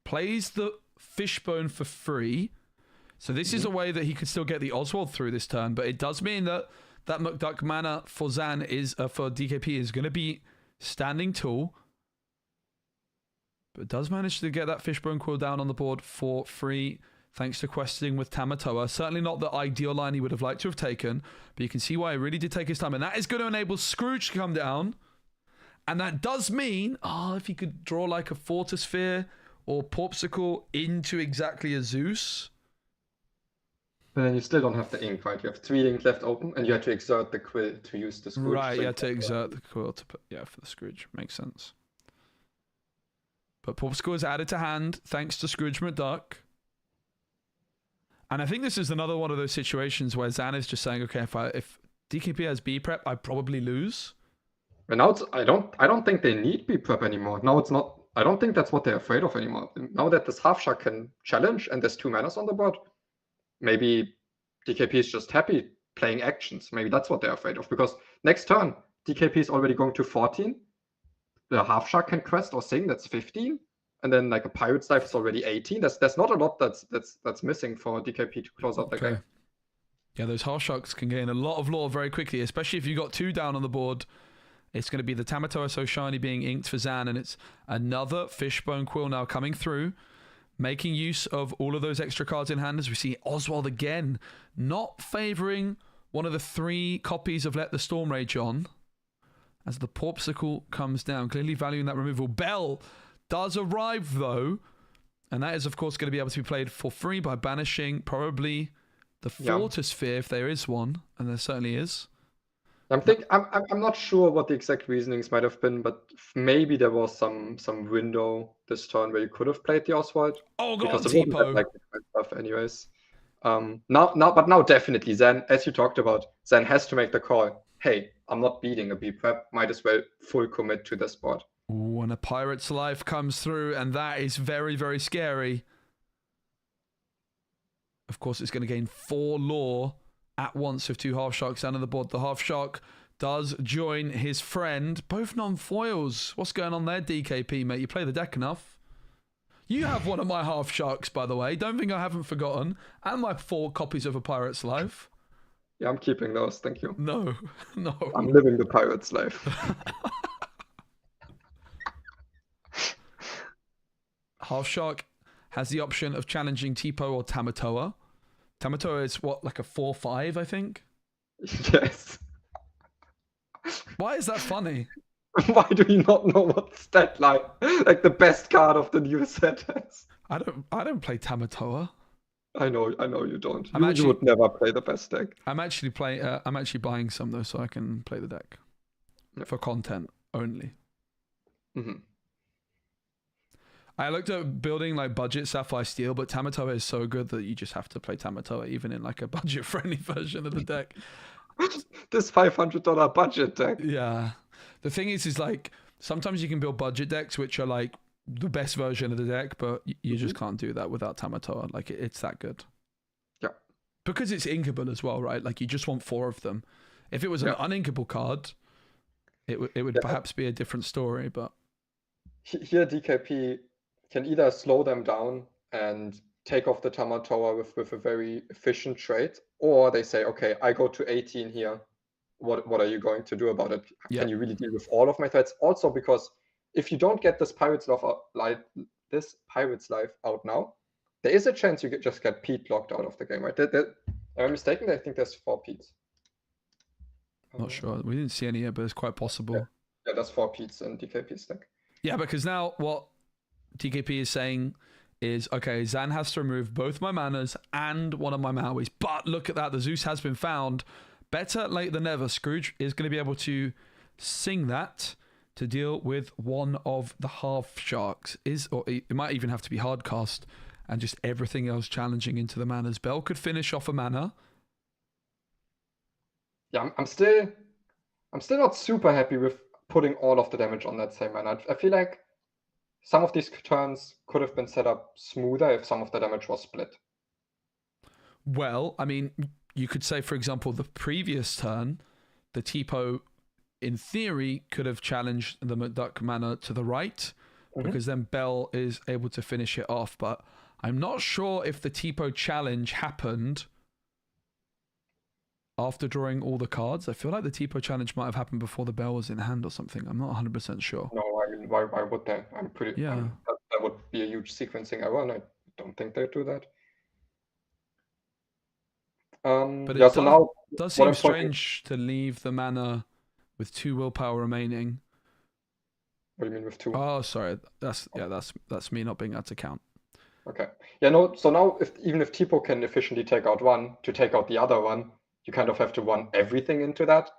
Plays the Fishbone for free. So this is a way that he could still get the Oswald through this turn, but it does mean that McDuck Manor for Zan for DKP is going to be standing tall. But does manage to get that Fishbone Quill down on the board for free, thanks to questing with Tamatoa. Certainly not the ideal line he would have liked to have taken, but you can see why he really did take his time. And that is going to enable Scrooge to come down. And that does mean, if he could draw like a Fortisphere or Popsicle into exactly a Zeus. But then you still don't have the ink, right? You have 3 ink left open, and you have to exert the quill to use the Scrooge. Right, you have to exert the quill to put, for the Scrooge. Makes sense. But Popsicle is added to hand, thanks to Scrooge McDuck. And I think this is another one of those situations where Zan is just saying, okay, if DKP has B prep, I probably lose. And now I don't think they need B prep anymore. Now it's not. I don't think that's what they're afraid of anymore. Now that this half shark can challenge and there's 2 manas on the board, maybe DKP is just happy playing actions. Maybe that's what they're afraid of, because next turn DKP is already going to 14. The half shark can quest or sing, that's 15, and then like a pirate's life is already 18. There's not a lot that's missing for DKP to close out the game. Yeah, those half sharks can gain a lot of lore very quickly, especially if you got 2 down on the board. It's going to be the Tamatoa So Shiny being inked for Zan, and it's another Fishbone Quill now coming through, making use of all of those extra cards in hand, as we see Oswald again not favouring one of the 3 copies of Let the Storm Rage on, as the Popsicle comes down, clearly valuing that removal. Bell does arrive, though, and that is, of course, going to be able to be played for free by banishing probably the Fortisphere, if there is one, and there certainly is. I'm not sure what the exact reasonings might have been, but maybe there was some window this turn where you could have played the Oswald. Oh god, because it wasn't like stuff anyways. Now definitely Zan, as you talked about, Zan has to make the call. Hey, I'm not beating a B prep. Might as well full commit to this board. Ooh, and a Pirate's Life comes through, and that is very, very scary. Of course, it's going to gain 4 lore at once with 2 half sharks down on the board. The half shark does join his friend, both non-foils. What's going on there, DKP, mate? You play the deck enough. You have one of my half sharks, by the way. Don't think I haven't forgotten. And my 4 copies of A Pirate's Life. Yeah, I'm keeping those. Thank you. No. I'm living the pirate's life. Half shark has the option of challenging Tipo or Tamatoa. Tamatoa is what, like a 4/5, I think? Yes. Why is that funny? Why do you not know what stat line, like the best card of the new set is? I don't play Tamatoa. I know you don't. I'm You actually- would never play the best deck. I'm actually buying some though, so I can play the deck Yeah. for content only. Hmm. I looked at building like budget Sapphire Steel, but Tamatoa is so good that you just have to play Tamatoa even in like a budget friendly version of the deck. This $500 budget deck. Yeah. The thing is like sometimes you can build budget decks which are like the best version of the deck, but you just can't do that without Tamatoa. Like it's that good. Yeah. Because it's inkable as well, right? Like you just want 4 of them. If it was an uninkable card, it would perhaps be a different story, but Here DKP can either slow them down and take off the Tamatoa with a very efficient trade, or they say, okay, I go to 18 here. What are you going to do about it? Yeah. Can you really deal with all of my threats? Also, because if you don't get this Pirates Life out now, there is a chance you just get Pete locked out of the game, right? Am I mistaken? I think there's 4 Petes. not sure. We didn't see any yet, but it's quite possible. Yeah, there's 4 Petes in DKP's deck. Yeah, because now what DKP is saying is, okay, Zan has to remove both my manas and one of my Mauis. But look at that, the Zeus has been found. Better late than never. Scrooge is going to be able to sing that to deal with one of the half sharks. Or it might even have to be hard cast and just everything else challenging into the manas. Bell could finish off a mana. Yeah, I'm still not super happy with putting all of the damage on that same mana. I feel like some of these turns could have been set up smoother if some of the damage was split. Well, I mean, you could say, for example, the previous turn, the Tipo, in theory, could have challenged the McDuck mana to the right, because then Bell is able to finish it off. But I'm not sure if the Tipo challenge happened after drawing all the cards. I feel like the Tipo challenge might have happened before the Bell was in hand or something. I'm not 100% sure. No, I mean, why would they? I'm pretty. Yeah. That would be a huge sequencing error, and I don't think they do that. But yeah, it so now does what seem I'm strange to leave the mana with 2 willpower remaining. What do you mean with 2? Oh, sorry. That's me not being able to count. Okay. Yeah, no, so now even if Tipo can efficiently take out one, to take out the other one, you kind of have to run everything into that.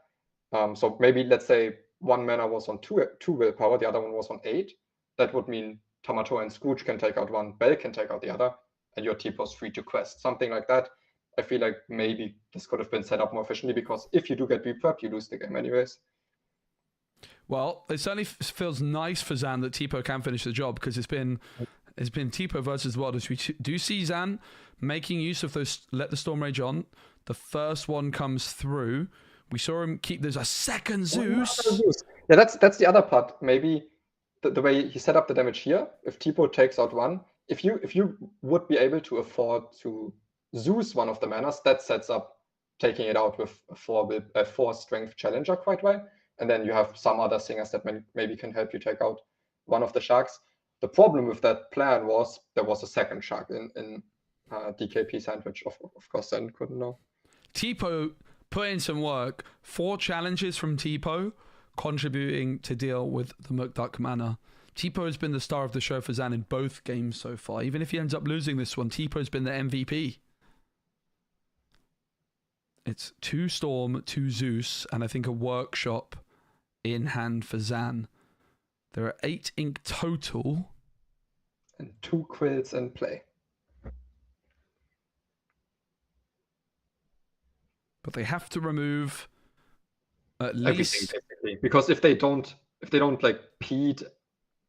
So maybe let's say one mana was on 2 willpower, the other one was on 8. That would mean Tamatoa and Scrooge can take out one, Bell can take out the other, and your Tipo's free to quest. Something like that. I feel like maybe this could have been set up more efficiently, because if you do get reprep, you lose the game anyways. Well, it certainly feels nice for Zan that Tipo can finish the job, because it's been Tipo versus the world. As we do see Zan making use of those Let the Storm Rage on. The first one comes through. We saw him keep. There's a second Zeus. Yeah, that's the other part. Maybe the way he set up the damage here. If Tipo takes out one, if you would be able to afford to Zeus one of the manas, that sets up taking it out with a 4 strength challenger quite well. And then you have some other singers that maybe can help you take out one of the sharks. The problem with that plan was there was a second shark in DKP sandwich. Of course, then couldn't know. Tipo put in some work. 4 challenges from Tipo, contributing to deal with the McDuck mana. Tipo has been the star of the show for Zan in both games so far. Even if he ends up losing this one, Tipo's been the MVP. It's 2 Storm, 2 Zeus, and I think a Workshop in hand for Zan. There are 8 ink total. And 2 quills in play. But they have to remove at Everything, least... basically. Because if they don't like Pete,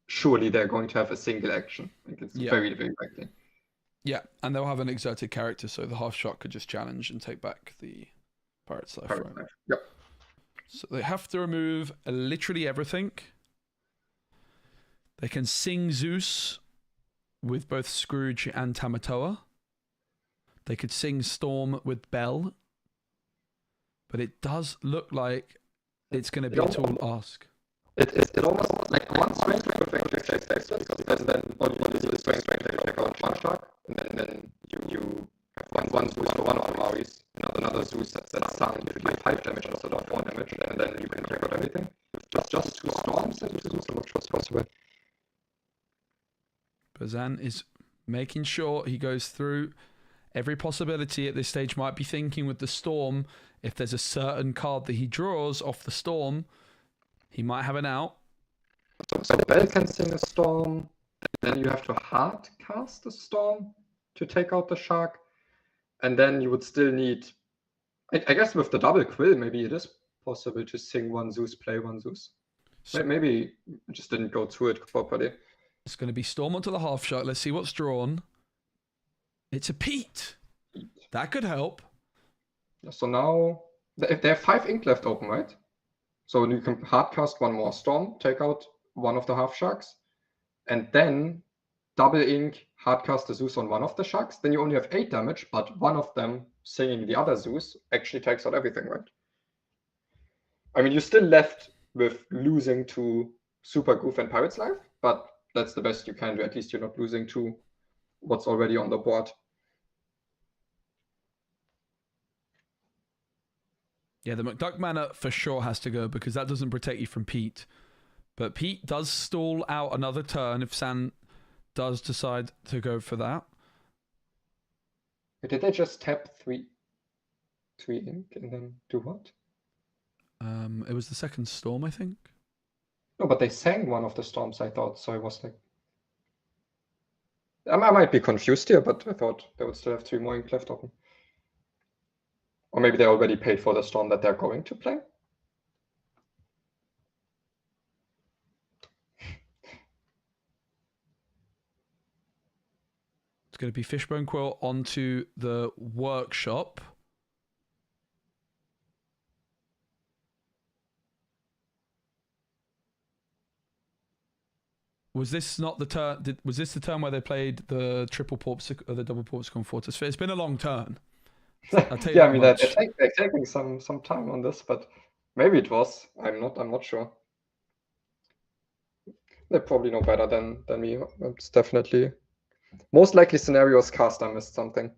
surely they're going to have a single action. Like it's very, very likely. Yeah, and they'll have an exerted character, so the half shot could just challenge and take back the Pirate's Life. Yep. So they have to remove literally everything. They can sing Zeus with both Scrooge and Tamatoa. They could sing Storm with Bell. But it does look like it's going to be a tall ask. It almost like one strength with and then on the strength take out one shark, and then you have one one Zeus for one of the Mauris, another Zeus that's sunk, you deal 5 damage instead of 4 damage, and then you can take out everything. Just 2 storms and 2 Zeus, I'm not sure it's possible. But Zan is making sure he goes through every possibility at this stage. Might be thinking with the storm, if there's a certain card that he draws off the storm, he might have an out. So the Bell can sing a storm, then you have to hard cast a storm to take out the shark, and then you would still need, I guess with the double quill, maybe it is possible to sing 1 Zeus, play 1 Zeus. So maybe I just didn't go through it properly. It's going to be storm onto the half shark. Let's see what's drawn. It's a Pete. That could help. So now, they have 5 ink left open, right? So you can hardcast 1 more storm, take out 1 of the half sharks, and then double ink, hardcast the Zeus on 1 of the sharks. Then you only have 8 damage, but 1 of them singing the other Zeus actually takes out everything, right? I mean, you're still left with losing to Super Goof and Pirate's Life, but that's the best you can do. At least you're not losing to what's already on the board. Yeah, the McDuck mana for sure has to go because that doesn't protect you from Pete. But Pete does stall out another turn if San does decide to go for that. Did they just tap 3 ink and then do what? It was the second storm, I think. No, but they sang 1 of the storms, I thought, so I was like... I might be confused here, but I thought they would still have 3 more ink left open. Or maybe they already paid for the storm that they're going to play? It's going to be Fishbone Quill onto the workshop. Was this not the turn? Was this the turn where they played the triple porpsicle or the double porpsicle Fortress? It's been a long turn. I'll tell you Yeah, that I mean much. they're taking some time on this, but maybe it was. I'm not sure. They probably know better than me. It's definitely most likely scenarios. Caster missed something.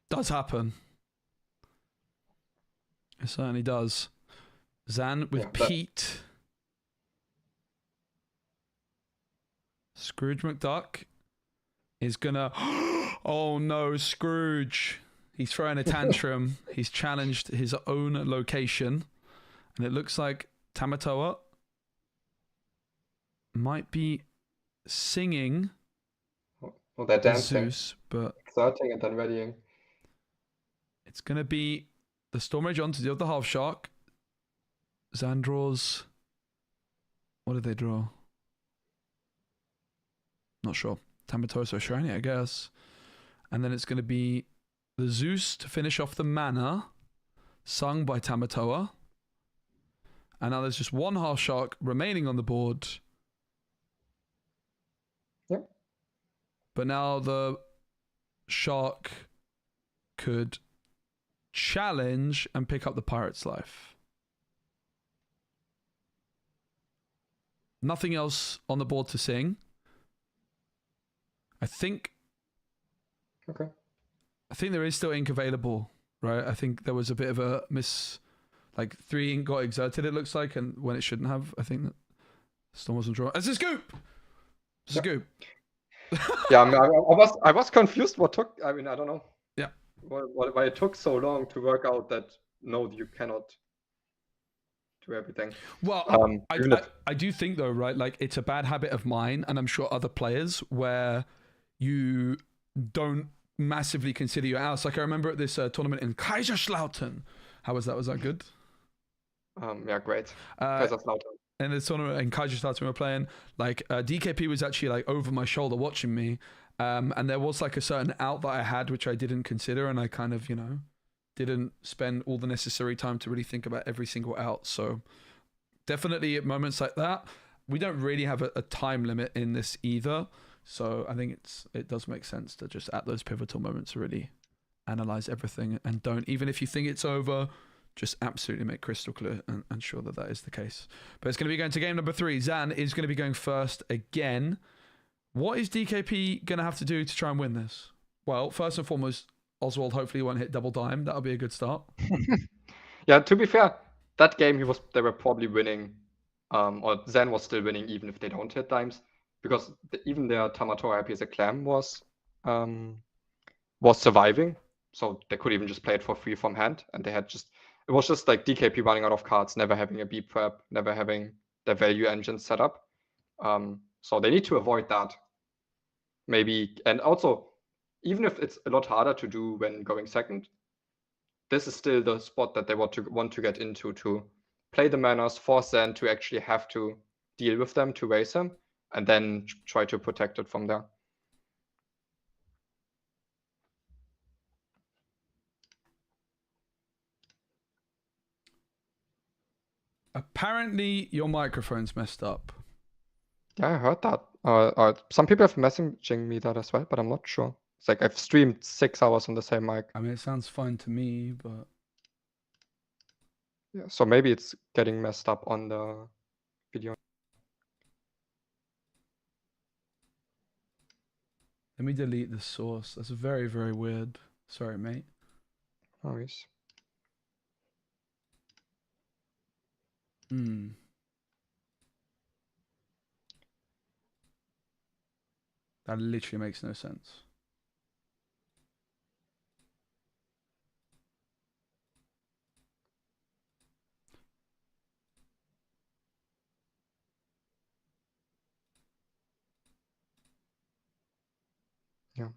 Does happen. It certainly does. Zan with Pete. Scrooge McDuck is gonna. Oh no, Scrooge! He's throwing a tantrum. He's challenged his own location, and it looks like Tamatoa might be singing. Well, they're dancing, Zeus, but exerting and then readying. It's gonna be the Storm Rage onto the other half shark. Zan draws. What did they draw? Not sure. Tamatoa shiny, I guess. And then it's going to be the Zeus to finish off the mana, sung by Tamatoa. And now there's just 1 half shark remaining on the board. Yep. But now the shark could challenge and pick up the Pirate's Life. Nothing else on the board to sing. I think there is still ink available, right? I think there was a bit of a like 3 ink got exerted, it looks like, and when it shouldn't have. I think that Storm wasn't drawn. It's a scoop! It's a scoop. Yeah, I was confused what took, I mean, I don't know. Yeah. Why it took so long to work out that, no, you cannot do everything. Well, I do think, though, right, like, it's a bad habit of mine, and I'm sure other players, where you don't massively consider your outs. Like, I remember at this tournament in Kaiserslautern. How was that? Was that good? Yeah, great. Kaiserslautern. In this tournament in Kaiserslautern we were playing, like, DKP was actually, like, over my shoulder watching me. And there was, like, a certain out that I had, which I didn't consider, and I kind of, didn't spend all the necessary time to really think about every single out. So definitely at moments like that, we don't really have a time limit in this either. So I think it does make sense to just at those pivotal moments really analyze everything, and don't, even if you think it's over, just absolutely make crystal clear and ensure that is the case. But it's going to be going to game number 3. Zan is going to be going first again. What is DKP going to have to do to try and win this? Well, first and foremost, Oswald hopefully won't hit double dime. That'll be a good start. Yeah, to be fair, that game they were probably winning, or Zen was still winning even if they don't hit dimes, because even their Tamatoa IP as a clam was surviving, so they could even just play it for free from hand, and it was just like DKP running out of cards, never having a B prep, never having their value engine set up. So they need to avoid that. Maybe, and also, even if it's a lot harder to do when going second, this is still the spot that they want to get into, to play the manas, force Zen to actually have to deal with them to raise him, and then try to protect it from there. Apparently, your microphone's messed up. Yeah, I heard that. Some people have messaging me that as well, but I'm not sure. It's like I've streamed 6 hours on the same mic. I mean, it sounds fine to me, but yeah, so maybe it's getting messed up on the video. let me delete the source. That's very, very weird. Sorry, mate. No worries. That literally makes no sense. Yeah.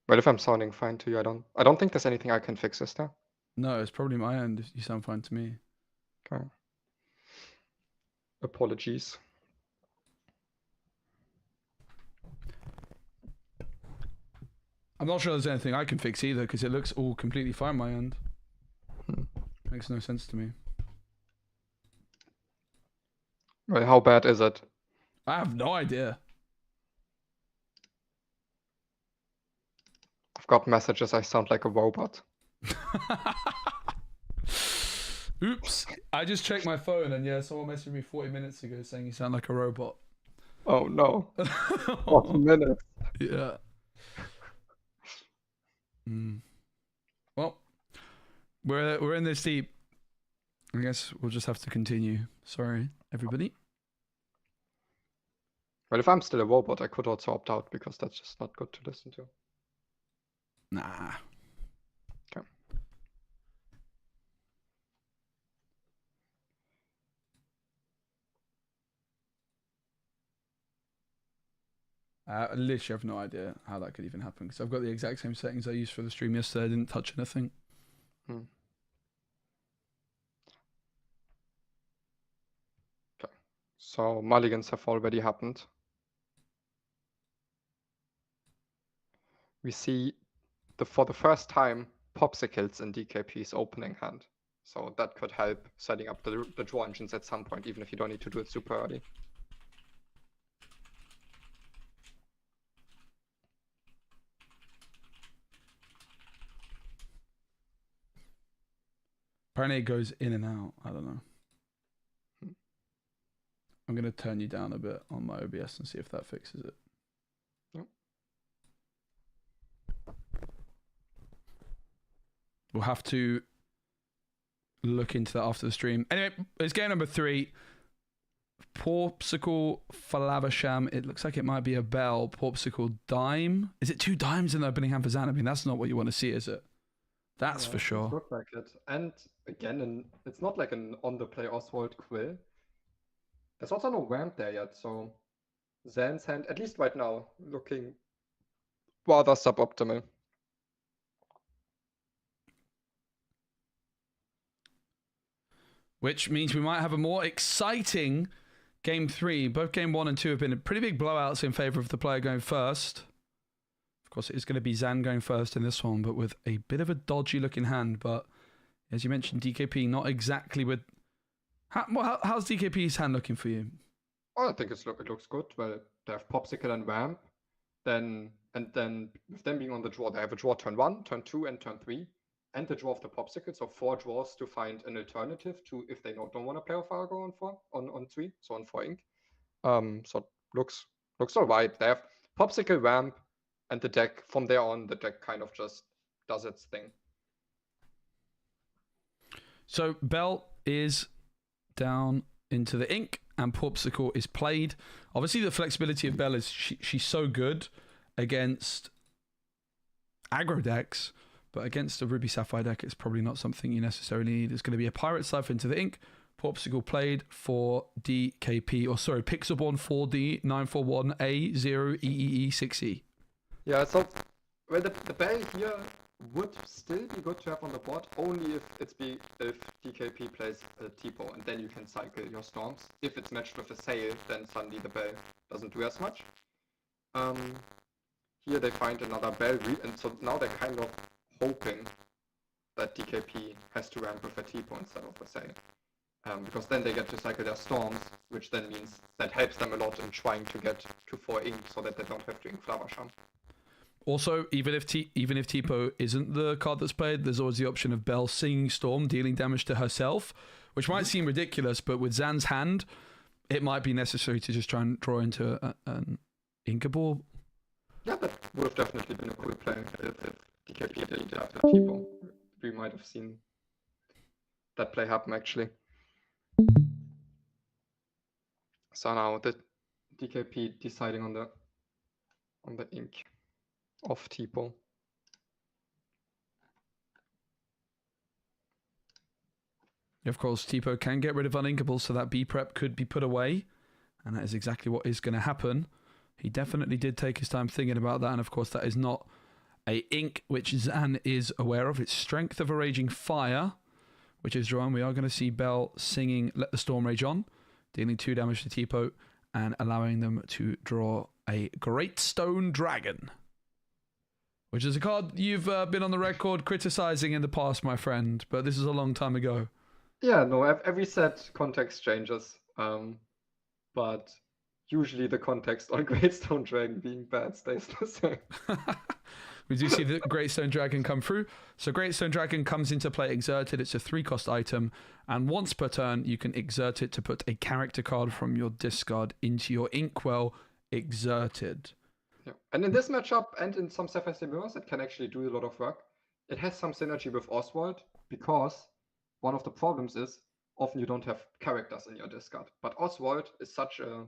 But if I'm sounding fine to you, I don't think there's anything I can fix, is there? No, it's probably my end. You sound fine to me. Okay. Apologies. I'm not sure there's anything I can fix either, because it looks all completely fine my end. Makes no sense to me. Well, how bad is it? I have no idea. I've got messages I sound like a robot. Oops. I just checked my phone and yeah, someone messaged me 40 minutes ago saying you sound like a robot. Oh no. 40 minutes. Yeah. Well, we're in this deep. I guess we'll just have to continue. Sorry, everybody. Well, if I'm still a robot, I could also opt out, because that's just not good to listen to. Nah. Okay. I literally have no idea how that could even happen, because I've got the exact same settings I used for the stream yesterday. I didn't touch anything. Okay. So mulligans have already happened. We see for the first time popsicles in DKP's opening hand. So that could help setting up the draw engines at some point, even if you don't need to do it super early. Apparently it goes in and out. I don't know. I'm going to turn you down a bit on my OBS and see if that fixes it. Yep. We'll have to look into that after the stream. Anyway, it's game number 3. Popsicle Falavasham. It looks like it might be a bell. Popsicle dime. Is it 2 dimes in the opening hand for Zan? I mean, that's not what you want to see, is it? That's for sure. It looks like it. And again, it's not like an on-the-play Oswald quill. There's also no ramp there yet, so Zan's hand, at least right now, looking rather suboptimal. Which means we might have a more exciting game 3. Both game 1 and 2 have been pretty big blowouts in favour of the player going first. Of course, it is going to be Zan going first in this one, but with a bit of a dodgy looking hand. But as you mentioned, DKP not exactly with... How's DKP's hand looking for you? Oh, I think it looks good. Well, they have Popsicle and Ramp. And then with them being on the draw, they have a draw turn 1, turn 2, and turn 3. And the draw of the Popsicle, so 4 draws to find an alternative to if they don't want to play off Fargo on 3, so on 4 ink. So looks alright. They have Popsicle, Ramp, and the deck, from there on, the deck kind of just does its thing. So Bell is down into the ink and Popsicle is played. Obviously the flexibility of Bell is she's so good against aggro decks, but against a Ruby Sapphire deck it's probably not something you necessarily need. It's going to be a Pirate Scythe into the ink. Popsicle played for DKP, or sorry, Pixelborn 4D941A0EEE6E. Yeah, so well, the Bell here would still be good to have on the board, only if DKP plays a Tipo, and then you can cycle your Storms. If it's matched with a Sail, then suddenly the Bell doesn't do as much. Here they find another Bell, and so now they're kind of hoping that DKP has to ramp with a Tipo instead of a Sail. Because then they get to cycle their Storms, which then means that helps them a lot in trying to get to 4 ink so that they don't have to ink Flavasham. Also, even if Tipo isn't the card that's played, there's always the option of Bell singing Storm, dealing damage to herself, which might seem ridiculous, but with Zan's hand, it might be necessary to just try and draw into an Inkable. Yeah, that would have definitely been a cool play if DKP did have the Tipo. We might have seen that play happen, actually. So now the DKP deciding on the ink of Tipo. Of course, Tipo can get rid of uninkable, so that B prep could be put away, and that is exactly what is going to happen. He definitely did take his time thinking about that, and of course that is not a ink which Zan is aware of. It's Strength of a Raging Fire, which is drawn. We are going to see Bell singing Let the Storm Rage On, dealing 2 damage to Tipo and allowing them to draw a Great Stone Dragon, which is a card you've been on the record criticizing in the past, my friend, but this is a long time ago. Yeah, no, every set context changes, but usually the context on Great Stone Dragon being bad stays the same. We do see the Great Stone Dragon come through. So Great Stone Dragon comes into play exerted. It's a 3-cost item, and once per turn you can exert it to put a character card from your discard into your Inkwell exerted. Yeah. And in this matchup and in some Sapphire mirrors, it can actually do a lot of work. It has some synergy with Oswald, because one of the problems is often you don't have characters in your discard. But Oswald is such a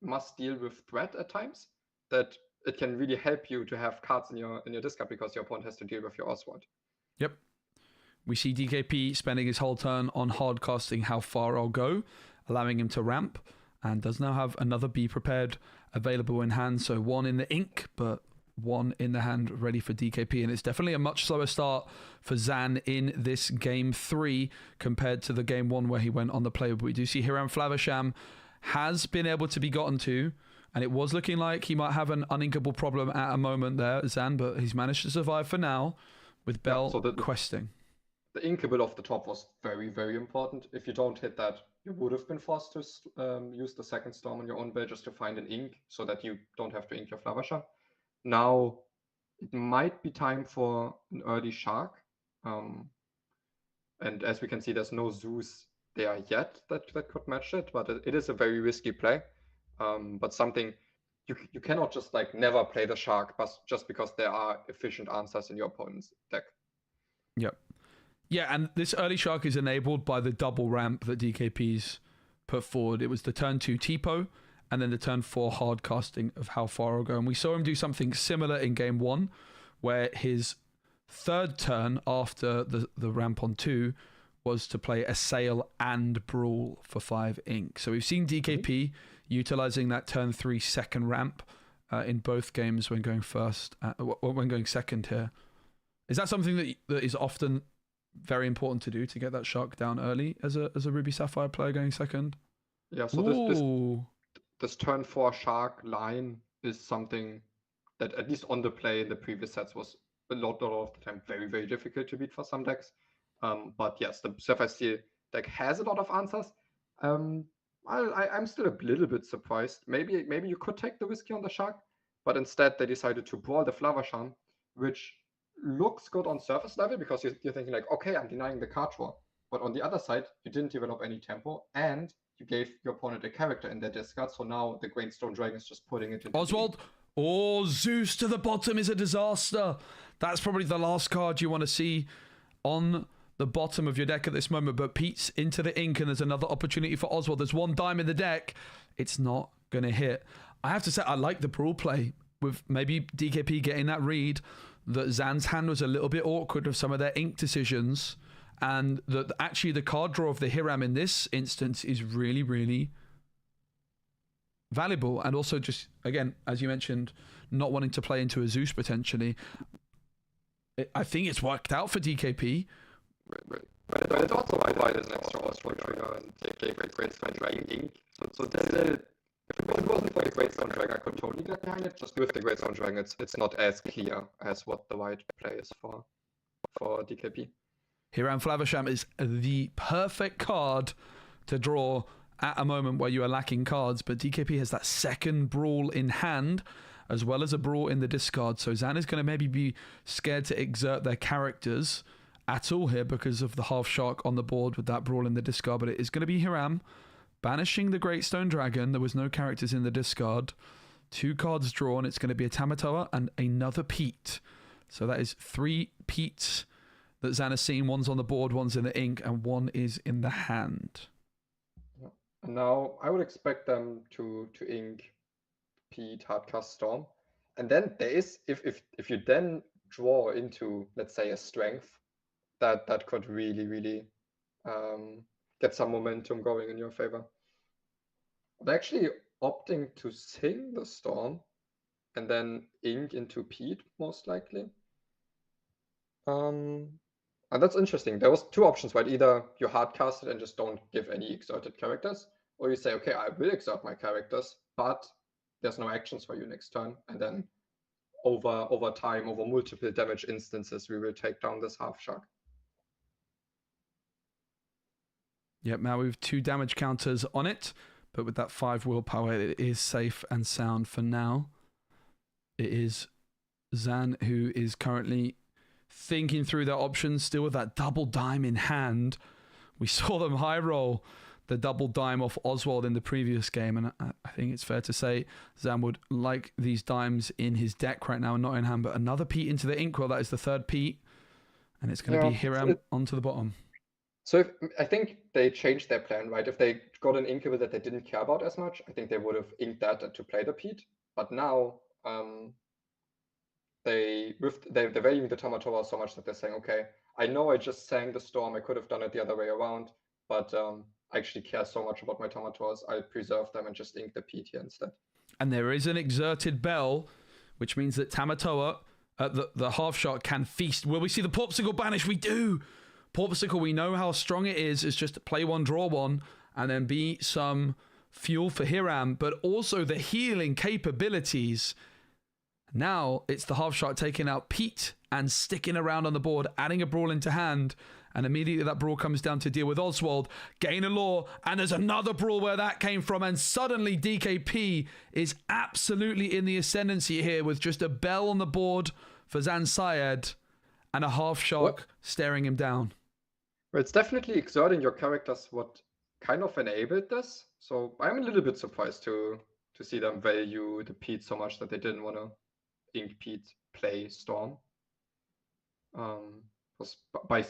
must deal with threat at times that it can really help you to have cards in your discard, because your opponent has to deal with your Oswald. Yep. We see DKP spending his whole turn on hard casting How Far I'll Go, allowing him to ramp, and does now have another Be Prepared available in hand. So 1 in the ink, but 1 in the hand ready for DKP. And it's definitely a much slower start for Zan in this game 3 compared to the game 1 where he went on the play. But we do see Hiram Flavasham has been able to be gotten to, and it was looking like he might have an uninkable problem at a moment there, Zan, but he's managed to survive for now with Bell questing. The inkable off the top was very, very important. If you don't hit that, you would have been forced to use the second Storm on your own Bell just to find an ink, so that you don't have to ink your Flavasham. Now, it might be time for an early Shark. And as we can see, there's no Zeus there yet that could match it, but it is a very risky play. But something you cannot just like never play the Shark, but just because there are efficient answers in your opponent's deck. Yep. Yeah, and this early Shark is enabled by the double ramp that DKP's put forward. It was the turn 2 Tipo, and then the turn 4 hard casting of How Far I'll Go. And we saw him do something similar in game 1, where his third turn after the ramp on 2 was to play Assail and Brawl for 5 ink. So we've seen DKP utilizing that turn 3 second ramp in both games when going when going second here. Is that something that is often very important to do, to get that Shark down early as a Ruby Sapphire player going second? Yeah, so this turn 4 Shark line is something that, at least on the play in the previous sets, was a lot of the time very, very difficult to beat for some decks. But yes, the Sapphire Steel deck has a lot of answers. I'm still a little bit surprised. Maybe you could take the whiskey on the Shark, but instead they decided to brawl the Flavasham, which looks good on surface level, because you're thinking like, okay, I'm denying the card draw. But on the other side, you didn't develop any tempo, and you gave your opponent a character in their discard, so now the Great Stone Dragon is just putting it into Oswald! Oh, Zeus to the bottom is a disaster. That's probably the last card you want to see on the bottom of your deck at this moment. But Pete's into the ink, and there's another opportunity for Oswald. There's one dime in the deck. It's not going to hit. I have to say, I like the brawl play with maybe DKP getting that read that Zan's hand was a little bit awkward with some of their ink decisions, and that actually the card draw of the Hiram in this instance is really, really valuable. And also just, again, as you mentioned, not wanting to play into a Zeus potentially. I think it's worked out for DKP. Right. But it's also why there's an extra Oswald trigger and take great stone dragon ink. So if it wasn't for the great stone dragon, I could totally get behind it. Just with the great stone dragon, it's not as clear as what the white play is for DKP. Hiram Flavisham is the perfect card to draw at a moment where you are lacking cards, but DKP has that second brawl in hand as well as a brawl in the discard. So Zan is going to maybe be scared to exert their characters at all here because of the half shark on the board with that brawl in the discard. But it is going to be Hiram banishing the Great Stone Dragon. There was no characters in the discard. 2 cards drawn. It's going to be a Tamatoa and another Pete. So that is 3 Petes that Zan has seen. One's on the board, one's in the ink, and one is in the hand. Now, I would expect them to ink Pete, Hardcast, Storm. And then there is, if you then draw into, let's say, a strength, that could really, really get some momentum going in your favor. They're actually opting to sing the Storm and then ink into Pete, most likely. And that's interesting. There was 2 options, right? Either you hardcast it and just don't give any exerted characters, or you say, okay, I will exert my characters, but there's no actions for you next turn, and then over time, over multiple damage instances, we will take down this half shark. Yep, now we have 2 damage counters on it, but with that 5 willpower, it is safe and sound for now. It is Zan who is currently thinking through their options, still with that double dime in hand. We saw them high roll the double dime off Oswald in the previous game, and I think it's fair to say Zan would like these dimes in his deck right now and not in hand. But another Pete into the inkwell. That is the 3rd Pete, and it's going to be Hiram onto the bottom. So I think they changed their plan, right? If they got an Inkable that they didn't care about as much, I think they would have inked that to play the Pete. But now they're valuing the Tamatoa so much that they're saying, okay, I know I just sang the Storm, I could have done it the other way around, but I actually care so much about my Tamatoas, I'll preserve them and just ink the Pete here instead. And there is an exerted bell, which means that Tamatoa, the half shark, can feast. Will we see the Popsicle banish? We do! Popsicle, we know how strong it is. It's just play 1, draw 1, and then be some fuel for Hiram, but also the healing capabilities. Now it's the half shark taking out Pete and sticking around on the board, adding a brawl into hand, and immediately that brawl comes down to deal with Oswald. Gain a law, and there's another brawl where that came from, and suddenly DKP is absolutely in the ascendancy here with just a bell on the board for Zan Syed and a half shark staring him down. Well, it's definitely exerting your characters what kind of enabled this. So I'm a little bit surprised to see them value the Pete so much that they didn't want to ink Pete play Storm. Because by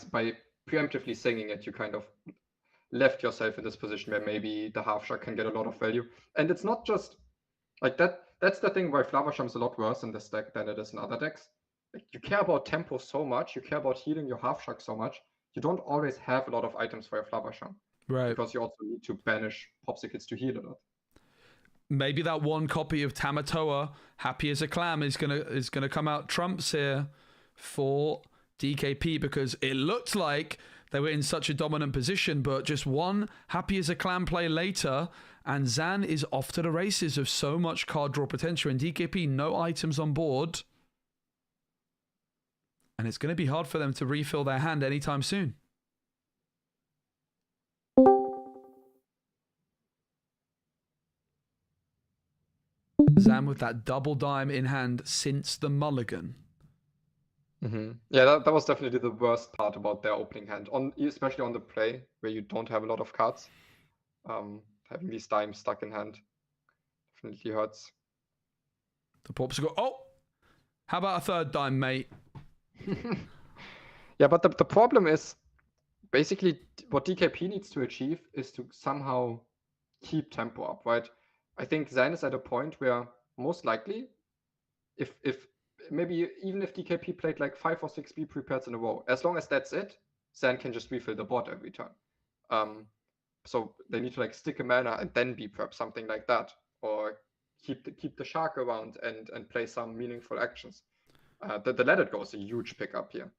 preemptively singing it, you kind of left yourself in this position where maybe the half shark can get a lot of value. And it's not just like that. That's the thing why Flavisham is a lot worse in this deck than it is in other decks. Like, you care about tempo so much, you care about healing your half shark so much, you don't always have a lot of items for your Flavisham. Right. Because you also need to banish Popsicles to heal a lot. Maybe that 1 copy of Tamatoa, Happy as a Clam, is gonna come out trumps here for DKP, because it looked like they were in such a dominant position, but just 1 Happy as a Clam play later, and Zan is off to the races of so much card draw potential, and DKP no items on board. And it's going to be hard for them to refill their hand anytime soon. Zan with that double dime in hand since the mulligan. Mm-hmm. Yeah, that was definitely the worst part about their opening hand, especially on the play where you don't have a lot of cards. Having these dimes stuck in hand definitely hurts. The Popsicle. Oh! How about a 3rd dime, mate? Yeah, but the problem is basically what DKP needs to achieve is to somehow keep tempo up, right? I think Zen is at a point where most likely, if maybe even if DKP played like 5 or 6 B prepares in a row, as long as that's it, Zen can just refill the board every turn. So they need to like stick a mana and then B prep, something like that, or keep the shark around and play some meaningful actions. The Let It Go is a huge pickup here.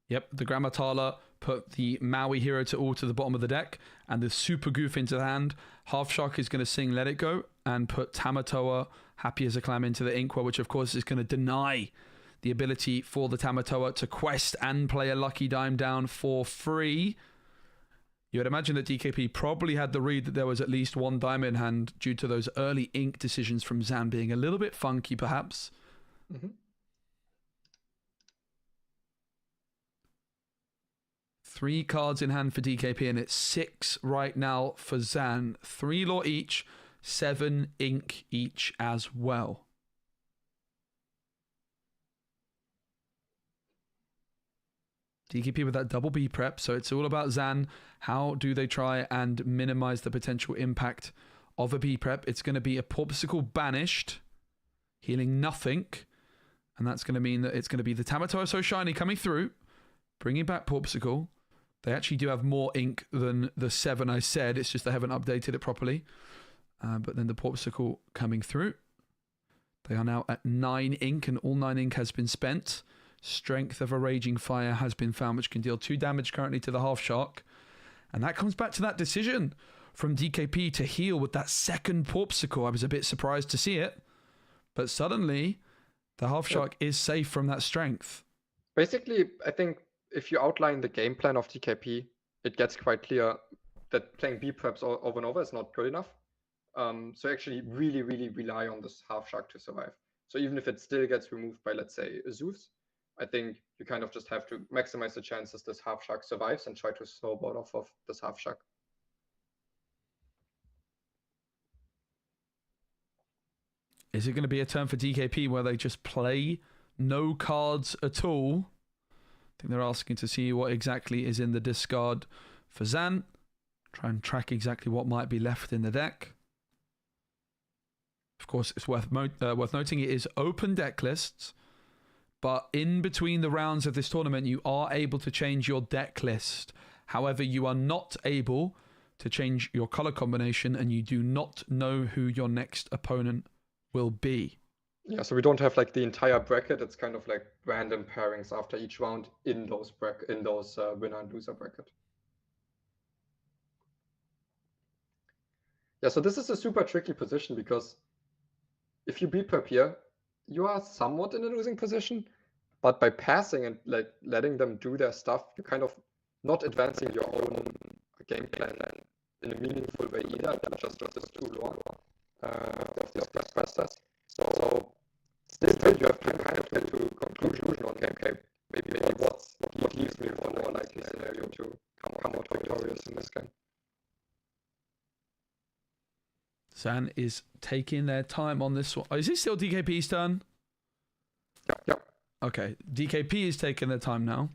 Yep, the Grammatala put the Maui hero to all to the bottom of the deck, and the Super Goof into the hand. Half Shark is going to sing Let It Go and put Tamatoa, Happy as a Clam, into the Inkwell, which of course is going to deny the ability for the Tamatoa to quest and play a Lucky Dime down for free. You would imagine that DKP probably had the read that there was at least one dime in hand due to those early ink decisions from Zan being a little bit funky, perhaps. Mm-hmm. 3 cards in hand for DKP, and it's 6 right now for Zan. 3 lore each, 7 ink each as well. DKP with that double B prep, so it's all about Zan. How do they try and minimize the potential impact of a B prep? It's going to be a Popsicle banished, healing nothing, and that's going to mean that it's going to be the Tamatoa So Shiny coming through, bringing back Popsicle. They actually do have more ink than the 7 I said. It's just they haven't updated it properly. But then the Popsicle coming through. They are now at 9 ink, and all 9 ink has been spent. Strength of a Raging Fire has been found, which can deal 2 damage currently to the Half Shark. And that comes back to that decision from DKP to heal with that second Popsicle. I was a bit surprised to see it. But suddenly, the Half Shark is safe from that strength. Basically, I think if you outline the game plan of DKP, it gets quite clear that playing B preps over and over is not good enough. So actually really, really rely on this Half Shark to survive. So even if it still gets removed by, let's say, a Zeus, I think you kind of just have to maximize the chances this Half Shark survives and try to snowball off of this Half Shark. Is it going to be a turn for DKP where they just play no cards at all? I think they're asking to see what exactly is in the discard for Zan. Try and track exactly what might be left in the deck. Of course, it's worth noting it is open deck lists, but in between the rounds of this tournament, you are able to change your deck list. However, you are not able to change your color combination, and you do not know who your next opponent will be. Yeah, so we don't have like the entire bracket. It's kind of like random pairings after each round in those winner and loser bracket. Yeah, so this is a super tricky position because if you beat prep here, you are somewhat in a losing position, but by passing and like letting them do their stuff, you're kind of not advancing your own game plan in a meaningful way either. Just this too long of this process. So still you have to kind of get to a conclusion on okay, maybe what leaves me for a more likely scenario to come out victorious in this game. Zan is taking their time on this one. Oh, is it still DKP's turn? Yeah. Okay, DKP is taking their time now.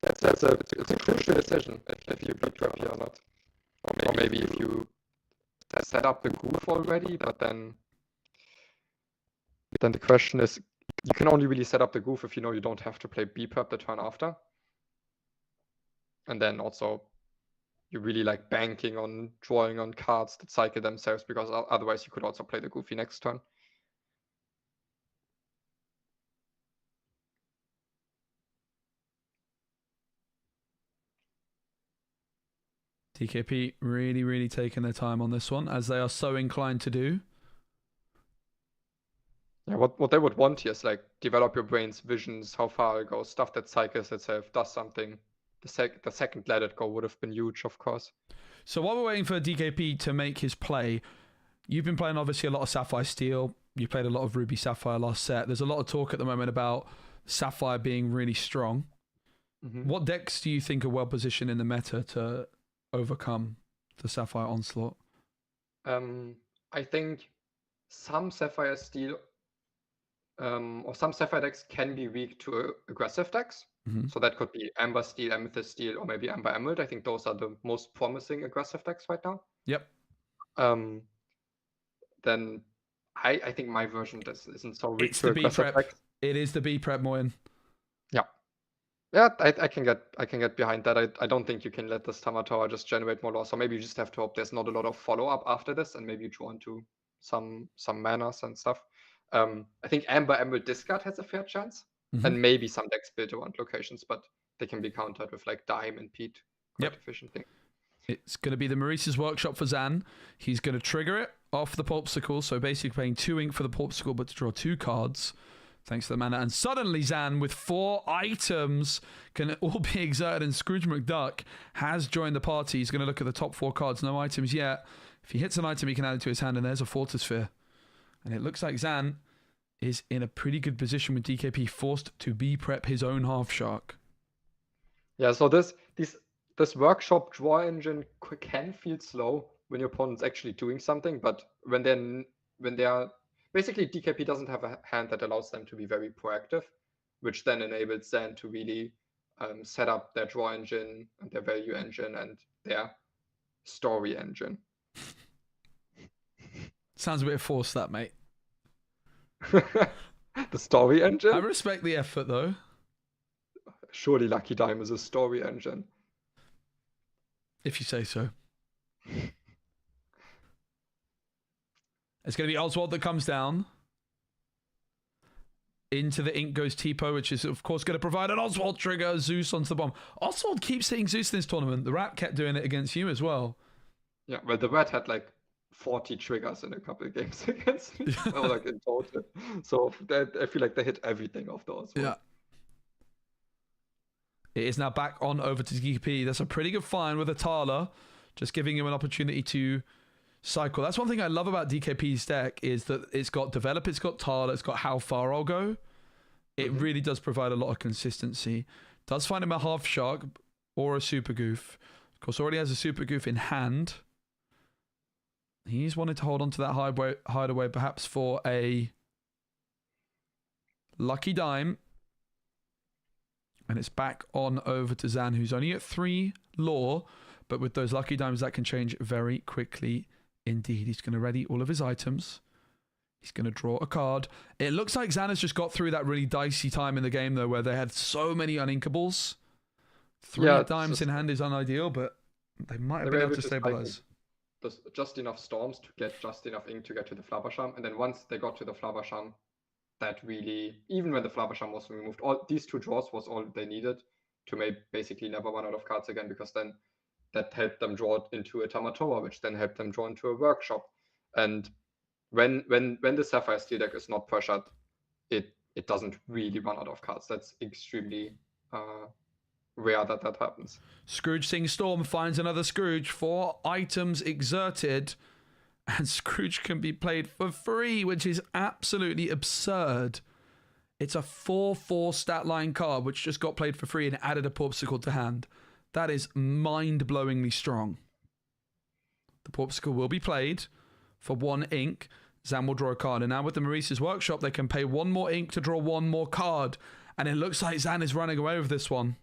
It's a crucial decision if you beat prep here or not. Or maybe if you set up the goof already, but then the question is, you can only really set up the goof if you know you don't have to play B prep the turn after. And then also you're really like banking on drawing on cards that cycle themselves, because otherwise you could also play the goofy next turn. DKP really, really taking their time on this one, as they are so inclined to do. Yeah, what they would want here is like develop your brain's visions, how far it goes, stuff that cycles itself, does something. The second Let It Go would have been huge, of course. So while we're waiting for DKP to make his play, you've been playing obviously a lot of Sapphire Steel. You played a lot of Ruby Sapphire last set. There's a lot of talk at the moment about Sapphire being really strong. Mm-hmm. What decks do you think are well positioned in the meta to overcome the Sapphire onslaught? I think some Sapphire Steel or some Sapphire decks can be weak to aggressive decks. Mhm. So that could be Amber Steel, Amethyst Steel, or maybe Amber Emerald. I think those are the most promising aggressive decks right now. Yep. Then I think my version isn't so weak It's to the B aggressive prep. decks. It is the B prep, Moyen. Yeah, I can get behind that. I don't think you can let this Tamatoa just generate more loss. So maybe you just have to hope there's not a lot of follow-up after this, and maybe you draw into some manas and stuff. I think Amber Emerald discard has a fair chance, Mhm. and maybe some decks built around locations, but they can be countered with like Dime and Pete quite Yep. efficiently. It's going to be the Maurice's Workshop for Zan. He's going to trigger it off the Pulpsicle, so basically paying 2 ink for the Pulpsicle, but to draw 2 cards, thanks to the mana. And suddenly Zan, with 4 items, can all be exerted, and Scrooge McDuck has joined the party. He's going to look at the top 4 cards, no items yet. If he hits an item, he can add it to his hand, and there's a Fortisphere. And it looks like Zan is in a pretty good position with DKP forced to B-prep his own Half Shark. Yeah, so this workshop draw engine can feel slow when your opponent's actually doing something, but when they are basically, DKP doesn't have a hand that allows them to be very proactive, which then enables Zan to really set up their draw engine and their value engine and their story engine. Sounds a bit forced, that, mate. The story engine? I respect the effort, though. Surely Lucky Dime is a story engine. If you say so. It's going to be Oswald that comes down. Into the ink goes Tipo, which is, of course, going to provide an Oswald trigger. Zeus onto the bomb. Oswald keeps hitting Zeus in this tournament. The Rat kept doing it against you as well. Yeah, well, the Rat had like 40 triggers in a couple of games against me. Or like in total. So I feel like they hit everything off the Oswald. Yeah. It is now back on over to DKP. That's a pretty good find with Atala, just giving him an opportunity to cycle. That's one thing I love about DKP's deck, is that it's got Develop, it's got Tala, it's got How Far I'll Go. It really does provide a lot of consistency. Does find him a Half Shark or a Super Goof. Of course, already has a Super Goof in hand. He's wanted to hold on to that hideaway perhaps for a Lucky Dime. And it's back on over to Zan, who's only at 3 lore, but with those Lucky Dimes, that can change very quickly indeed. He's going to ready all of his items. He's going to draw a card. It looks like Zan has just got through that really dicey time in the game, though, where they had so many uninkables. 3 dimes in hand is unideal, but they might have been able to stabilize. Just enough storms to get just enough ink to get to the Flabbersham, and then once they got to the Flabbersham, that really, even when the Flabbersham was removed, all these 2 draws was all they needed to basically never run out of cards again, because then that helped them draw into a Tamatoa, which then helped them draw into a Workshop. And when the Sapphire Steel deck is not pressured, it doesn't really run out of cards. That's extremely rare that happens. Scrooge Sing Storm finds another Scrooge. 4 items exerted, and Scrooge can be played for free, which is absolutely absurd. It's a 4/4 stat line card, which just got played for free and added a Porpsicle to hand. That is mind-blowingly strong. The Porpsicle will be played for 1 ink. Zan will draw a card. And now with the Maurice's Workshop, they can pay 1 more ink to draw 1 more card. And it looks like Zan is running away with this one.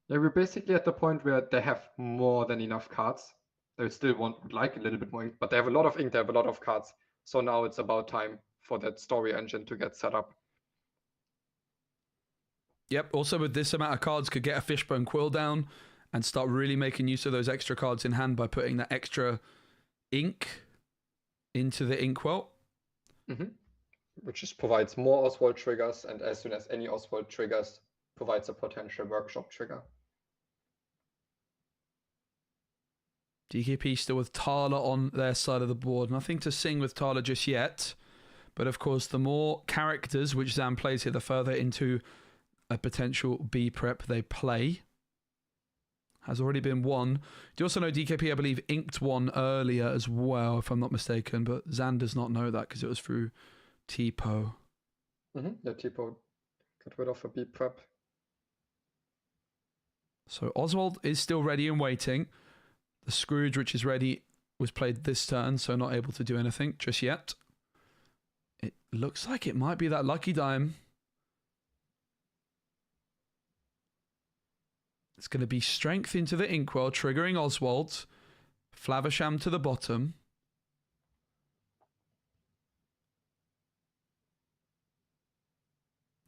Yeah, we're basically at the point where they have more than enough cards. They still would like a little bit more ink, but they have a lot of ink, they have a lot of cards. So now it's about time for that story engine to get set up. Yep, also with this amount of cards, could get a Fishbone Quill down and start really making use of those extra cards in hand by putting that extra ink into the Inkwell. Which just provides more Oswald triggers, and as soon as any Oswald triggers, provides a potential Workshop trigger. DKP still with Tala on their side of the board. Nothing to sing with Tala just yet. But of course, the more characters which Zan plays here, the further into a potential B prep they play. Has already been 1. Do you also know DKP, I believe, inked 1 earlier as well, if I'm not mistaken. But Zan does not know that because it was through Tipo. Yeah, Tipo got rid of a B prep. So Oswald is still ready and waiting. The Scrooge, which is ready, was played this turn, so not able to do anything just yet. It looks like it might be that lucky dime. It's going to be strength into the inkwell, triggering Oswald. Flavisham to the bottom.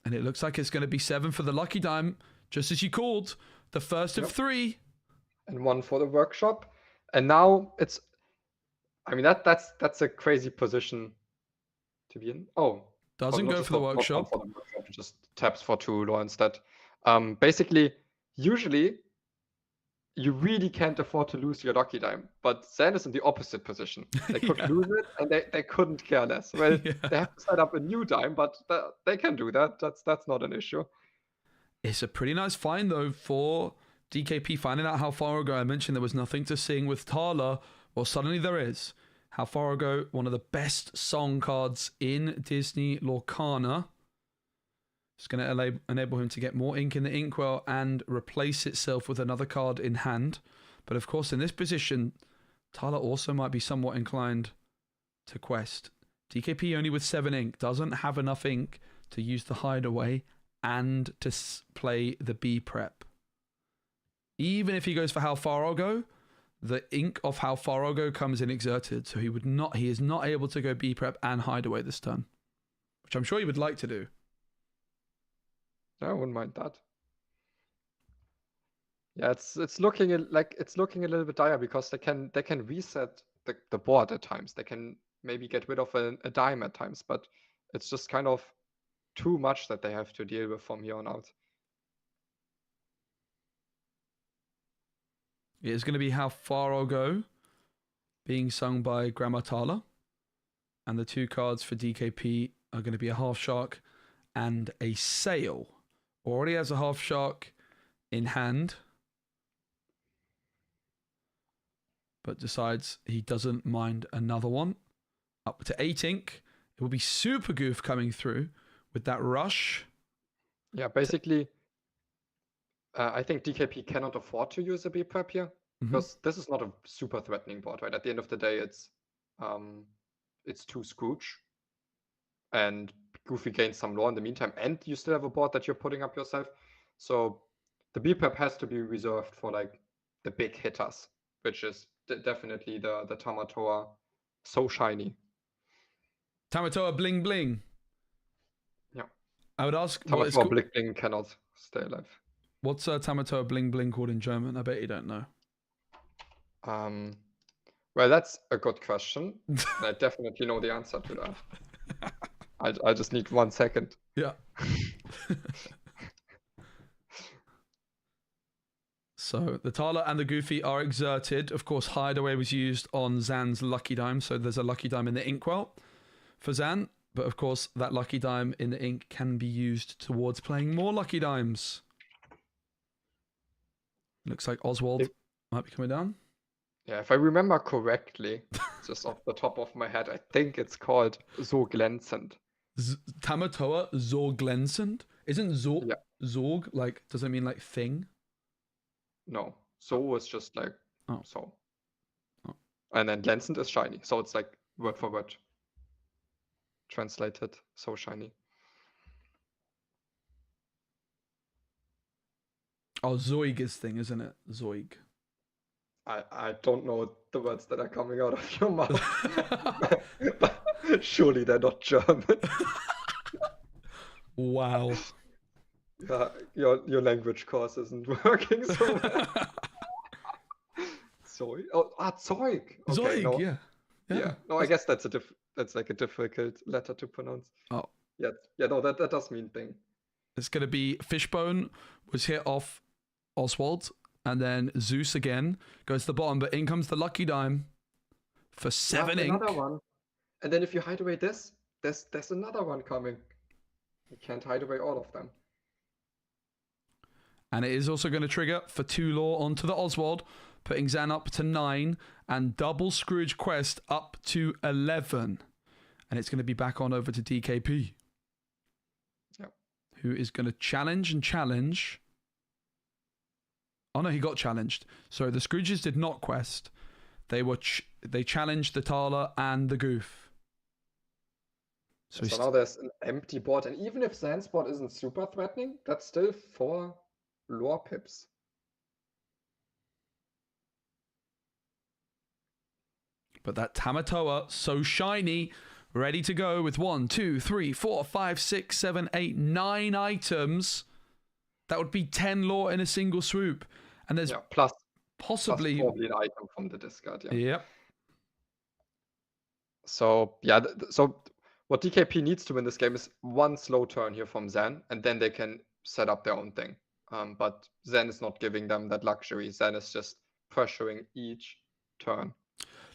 And it looks like it's going to be 7 for the lucky dime, just as you called. The first of 3. And 1 for the workshop. And now it's... I mean, that's a crazy position to be in. Oh. Doesn't go for the workshop. For the workshop. Just taps for 2 law instead. Basically, usually, you really can't afford to lose your lucky dime. But Zan is in the opposite position. They could lose it, and they couldn't care less. Well, they have to set up a new dime, but they can do that. That's not an issue. It's a pretty nice find, though, for DKP finding out how far ago. I mentioned there was nothing to sing with Tala. Well, suddenly there is. How far ago? One of the best song cards in Disney Lorcana. It's going to enable him to get more ink in the inkwell and replace itself with another card in hand. But of course, in this position, Tala also might be somewhat inclined to quest. DKP only with 7 ink doesn't have enough ink to use the hideaway and to play the B prep. Even if he goes for How Far I'll Go, the ink of How Far I'll Go comes in exerted, so he is not able to go B prep and hideaway this turn, which I'm sure he would like to do. I wouldn't mind that. Yeah, it's looking a little bit dire because they can reset the board at times. They can maybe get rid of a dime at times, but it's just kind of too much that they have to deal with from here on out. It is going to be How Far I'll Go, being sung by Grandma Tala. And the 2 cards for DKP are going to be a Half Shark and a Sail. Already has a Half Shark in hand, but decides he doesn't mind another one. Up to 8 ink. It will be Super Goof coming through with that rush. Yeah, basically, I think DKP cannot afford to use a B prep here because this is not a super threatening board, right? At the end of the day, it's 2 Scrooge, and Goofy gains some lore in the meantime, and you still have a board that you're putting up yourself. So the B prep has to be reserved for like the big hitters, which is definitely the Tamatoa So Shiny. Tamatoa Bling Bling. Yeah. I would ask... Tamatoa Bling Bling cannot stay alive. What's Tamatoa Bling Bling called in German? I bet you don't know. Well, that's a good question. I definitely know the answer to that. I just need 1 second. Yeah. So the Tala and the Goofy are exerted. Of course, Hideaway was used on Zan's Lucky Dime, so there's a Lucky Dime in the inkwell for Zan. But of course, that Lucky Dime in the ink can be used towards playing more Lucky Dimes. Looks like Oswald might be coming down. Yeah, if I remember correctly, just off the top of my head, I think it's called So Glänzend. Tamatoa so glänzend? Isn't Zorg like, does it mean like thing? No. So is just like so. Oh. And then glänzend is shiny. So it's like word for word translated, so shiny. Oh, Zoig is thing, isn't it? Zoig. I don't know the words that are coming out of your mouth. But surely they're not German. Wow. Yeah, your language course isn't working so well. Zeug? Oh, Zeug. Okay, Zoig, no. Yeah. No, I guess that's like a difficult letter to pronounce. Oh. Yeah. No, that does mean thing. It's going to be Fishbone was hit off Oswald, and then Zeus again goes to the bottom, but in comes the Lucky Dime for 7 ink. Another one. And then if you hide away this, there's another one coming. You can't hide away all of them. And it is also going to trigger for 2 lore onto the Oswald, putting Zan up to 9 and double Scrooge Quest up to 11. And it's going to be back on over to DKP. Yep. Who is going to challenge. Oh no, he got challenged. So the Scrooges did not quest. They challenged the Tala and the Goof. So, So now there's an empty board, and even if Zan's board isn't super threatening, that's still 4 lore pips. but that Tamatoa, so shiny, ready to go with 1, 2, 3, 4, 5, 6, 7, 8, 9 items. That would be 10 lore in a single swoop. And there's plus possibly probably an item from the discard. Yeah. Yep. So yeah, so what DKP needs to win this game is 1 slow turn here from Zan, and then they can set up their own thing. But Zan is not giving them that luxury. Zan is just pressuring each turn.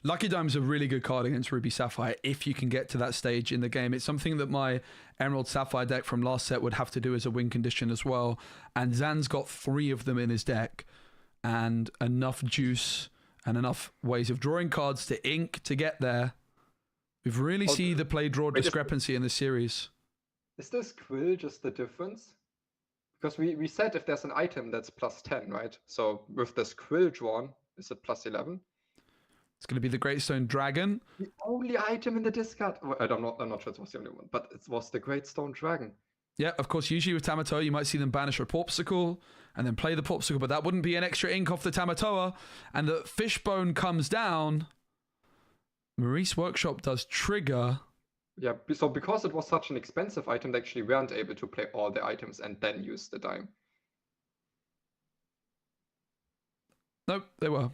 Lucky Dime's a really good card against Ruby Sapphire if you can get to that stage in the game. It's something that my Emerald Sapphire deck from last set would have to do as a win condition as well. And Zan's got 3 of them in his deck and enough juice and enough ways of drawing cards to ink to get there. We've really seen the play-draw discrepancy in the series. Is this quill just the difference? Because we said if there's an item that's plus 10, right? So with this quill drawn, is it plus 11? It's going to be the Greatstone Dragon. The only item in the discard. I'm not sure it was the only one, but it was the Greatstone Dragon. Yeah, of course, usually with Tamatoa, you might see them banish a Popsicle and then play the Popsicle, but that wouldn't be an extra ink off the Tamatoa. And the Fishbone comes down. Maurice Workshop does trigger. Yeah, so because it was such an expensive item, they actually weren't able to play all the items and then use the dime. Nope, they were.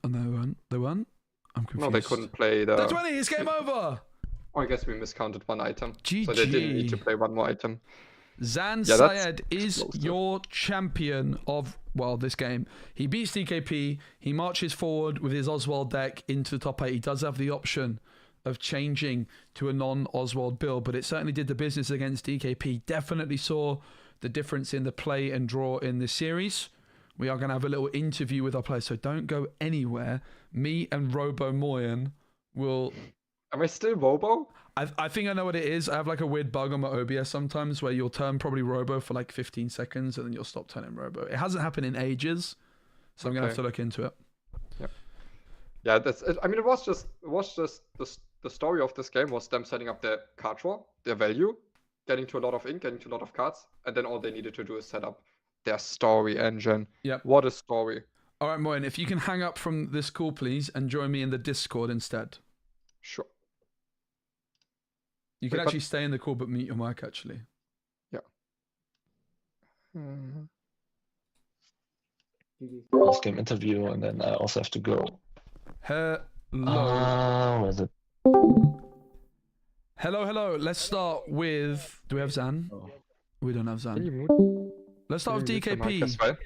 Oh, no, they weren't. I'm confused. No, they couldn't play the... The 20, it's game over! Oh, I guess we miscounted 1 item. GG. So they didn't need to play 1 more item. Zan Syed is your champion of, well, this game. He beats DKP. He marches forward with his Oswald deck into the top 8. He does have the option of changing to a non-Oswald build, but it certainly did the business against DKP. Definitely saw the difference in the play and draw in this series. We are going to have a little interview with our players, so don't go anywhere. Me and Robo Moyen will... Am I still Robo? I think I know what it is. I have like a weird bug on my OBS sometimes where you'll turn probably Robo for like 15 seconds and then you'll stop turning Robo. It hasn't happened in ages, so I'm going to have to look into it. Yeah, that's it. I mean, it was just the story of this game was them setting up their card draw, their value, getting to a lot of ink, getting to a lot of cards, and then all they needed to do is set up their story engine. Yep. What a story. All right, Moyen, if you can hang up from this call, please, and join me in the Discord instead. Sure. You can actually stay in the call, but mute your mic, actually. Yeah. Last game interview, and then I also have to go. Hello. Where is it? Hello. Let's start with... Do we have Zan? Oh. We don't have Zan. Let's start with DKP.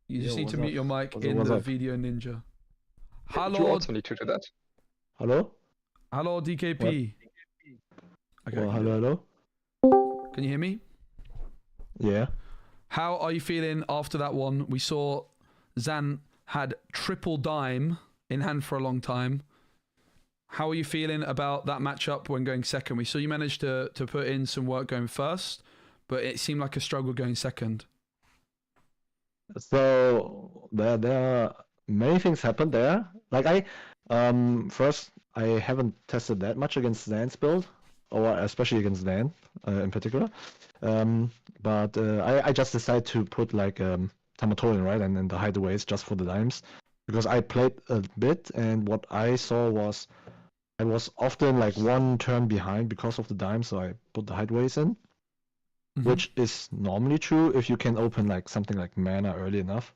You just need to mute your mic in the Video Ninja. Hello. You also need to do that. Hello? Hello, DKP. Okay. Well, hello? Can you hear me? Yeah. How are you feeling after that one? We saw Zan had triple dime in hand for a long time. How are you feeling about that matchup when going second? We saw you managed to put in some work going first, but it seemed like a struggle going second. So there are many things happened there. Like first I haven't tested that much against Zan's build, or especially against Zan in particular. But I just decided to put like Tamatoan, right, and then the hideaways just for the dimes, because I played a bit, and what I saw was I was often like 1 turn behind because of the dimes, so I put the hideaways in. Which is normally true if you can open like something like mana early enough,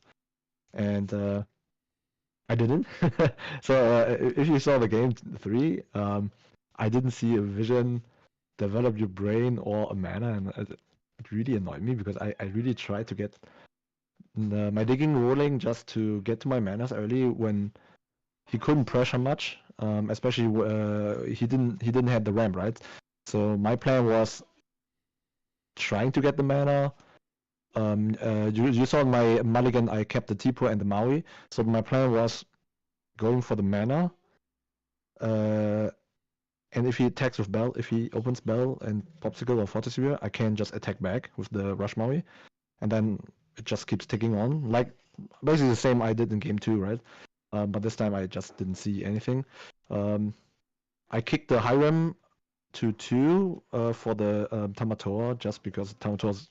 and I didn't. So if you saw the game 3, I didn't see a vision, develop your brain, or a mana, and it really annoyed me because I really tried to get my digging rolling just to get to my manas early when he couldn't pressure much, especially he didn't have the ramp, right? So my plan was trying to get the mana. You saw in my mulligan I kept the Tipo and the Maui, so my plan was going for the mana, and if he attacks with Bell, if he opens Bell and Popsicle or Fortitude, I can just attack back with the Rush Maui, and then it just keeps ticking on, like basically the same I did in game 2, right? But this time I just didn't see anything. I kicked the Hiram 2/2 for the Tamatoa, just because Tamatoa,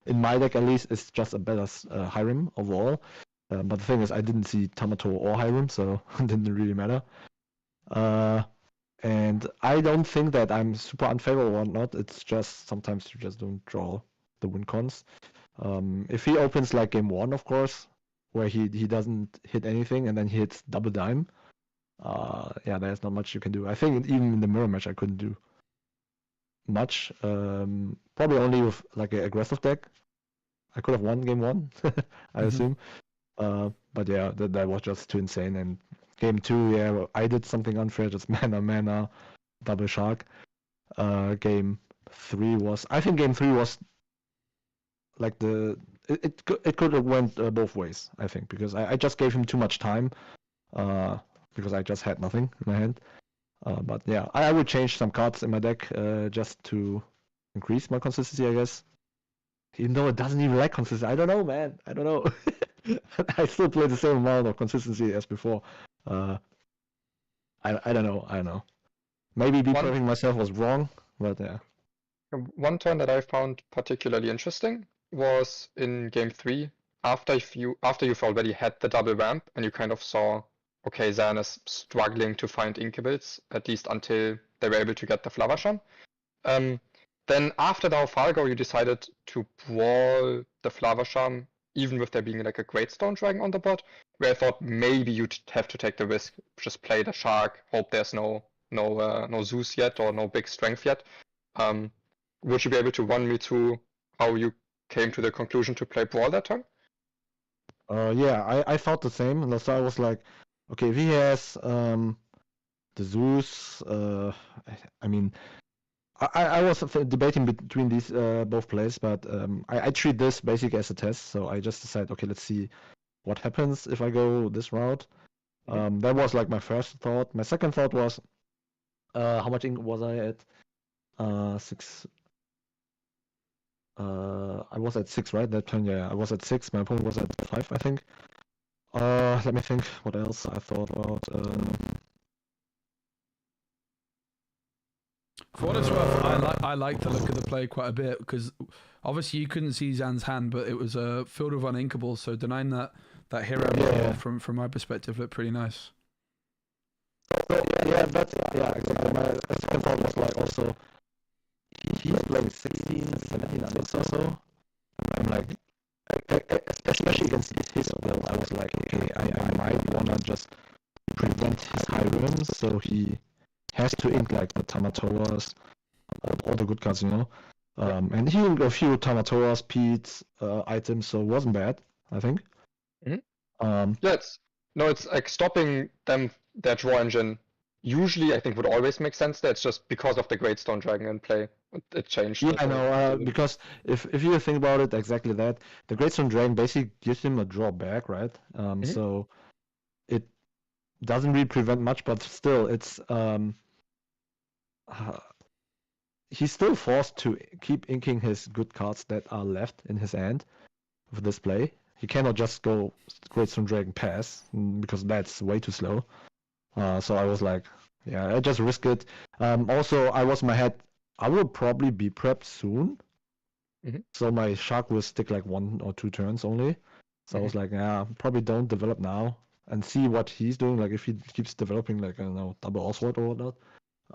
in my deck at least, is just a better Hiram overall. But the thing is, I didn't see Tamatoa or Hiram, so it didn't really matter. And I don't think that I'm super unfavorable or not. It's just sometimes you just don't draw the win cons. If he opens like game 1, of course, where he doesn't hit anything and then he hits double dime, yeah, there's not much you can do. I think even in the mirror match I couldn't do much. Probably only with like an aggressive deck. I could have won game 1, I assume. But yeah, that was just too insane. And game 2, yeah, I did something unfair, just mana, double shark. Game 3 was, I think game 3 was like it could have went both ways, I think, because I just gave him too much time, because I just had nothing in my hand. But yeah, I would change some cards in my deck just to increase my consistency, I guess. Even though it doesn't even like consistency. I don't know, man. I don't know. I still play the same amount of consistency as before. I don't know. Maybe prepping myself was wrong, but yeah. One turn that I found particularly interesting was in game 3, after you've already had the double ramp and you kind of saw, okay, Zan is struggling to find incubates, at least until they were able to get the Flavasham. Then after the Fargo, you decided to brawl the Flavasham, even with there being like a Great Stone Dragon on the board, where I thought maybe you'd have to take the risk, just play the Shark, hope there's no Zeus yet or no big strength yet. Would you be able to run me through how you came to the conclusion to play Brawl that turn? Yeah, I thought the same. And so I was like, okay, if he has the Zeus, I mean, I was debating between these both plays, but I treat this basically as a test. So I just decided, okay, let's see what happens if I go this route. That was like my first thought. My second thought was, how much ink was I at? 6. I was at 6, right? That turn, yeah, I was at 6. My opponent was at 5, I think. Let me think. What else I thought about? For what it's worth, I like the look of the play quite a bit, because obviously you couldn't see Zan's hand, but it was a field of uninkables, so denying that hero from my perspective looked pretty nice. So, yeah, exactly. My second thought was like also, he's playing 16, 17 minutes or so. I'm like, especially against his build, I was like, okay, I might wanna just prevent his high runs, so he has to ink like the Tamatoas, all the good cards, you know. And he inked a few Tamatoas, Pete's items, so it wasn't bad, I think. Yeah, it's like stopping them, their draw engine. Usually, I think would always make sense. That's just because of the Great Stone Dragon in play. It changed. Yeah, I know. Because if you think about it, exactly that, the Great Stone Dragon basically gives him a drawback, right? So it doesn't really prevent much, but still, it's he's still forced to keep inking his good cards that are left in his hand with this play. He cannot just go Great Stone Dragon pass, because that's way too slow. So I was like, yeah, I just risk it. Also, I was in my head, I will probably be prepped soon. So my Shark will stick like 1 or 2 turns only. So I was like, yeah, probably don't develop now and see what he's doing. Like if he keeps developing like, I don't know, double Oswald or whatnot,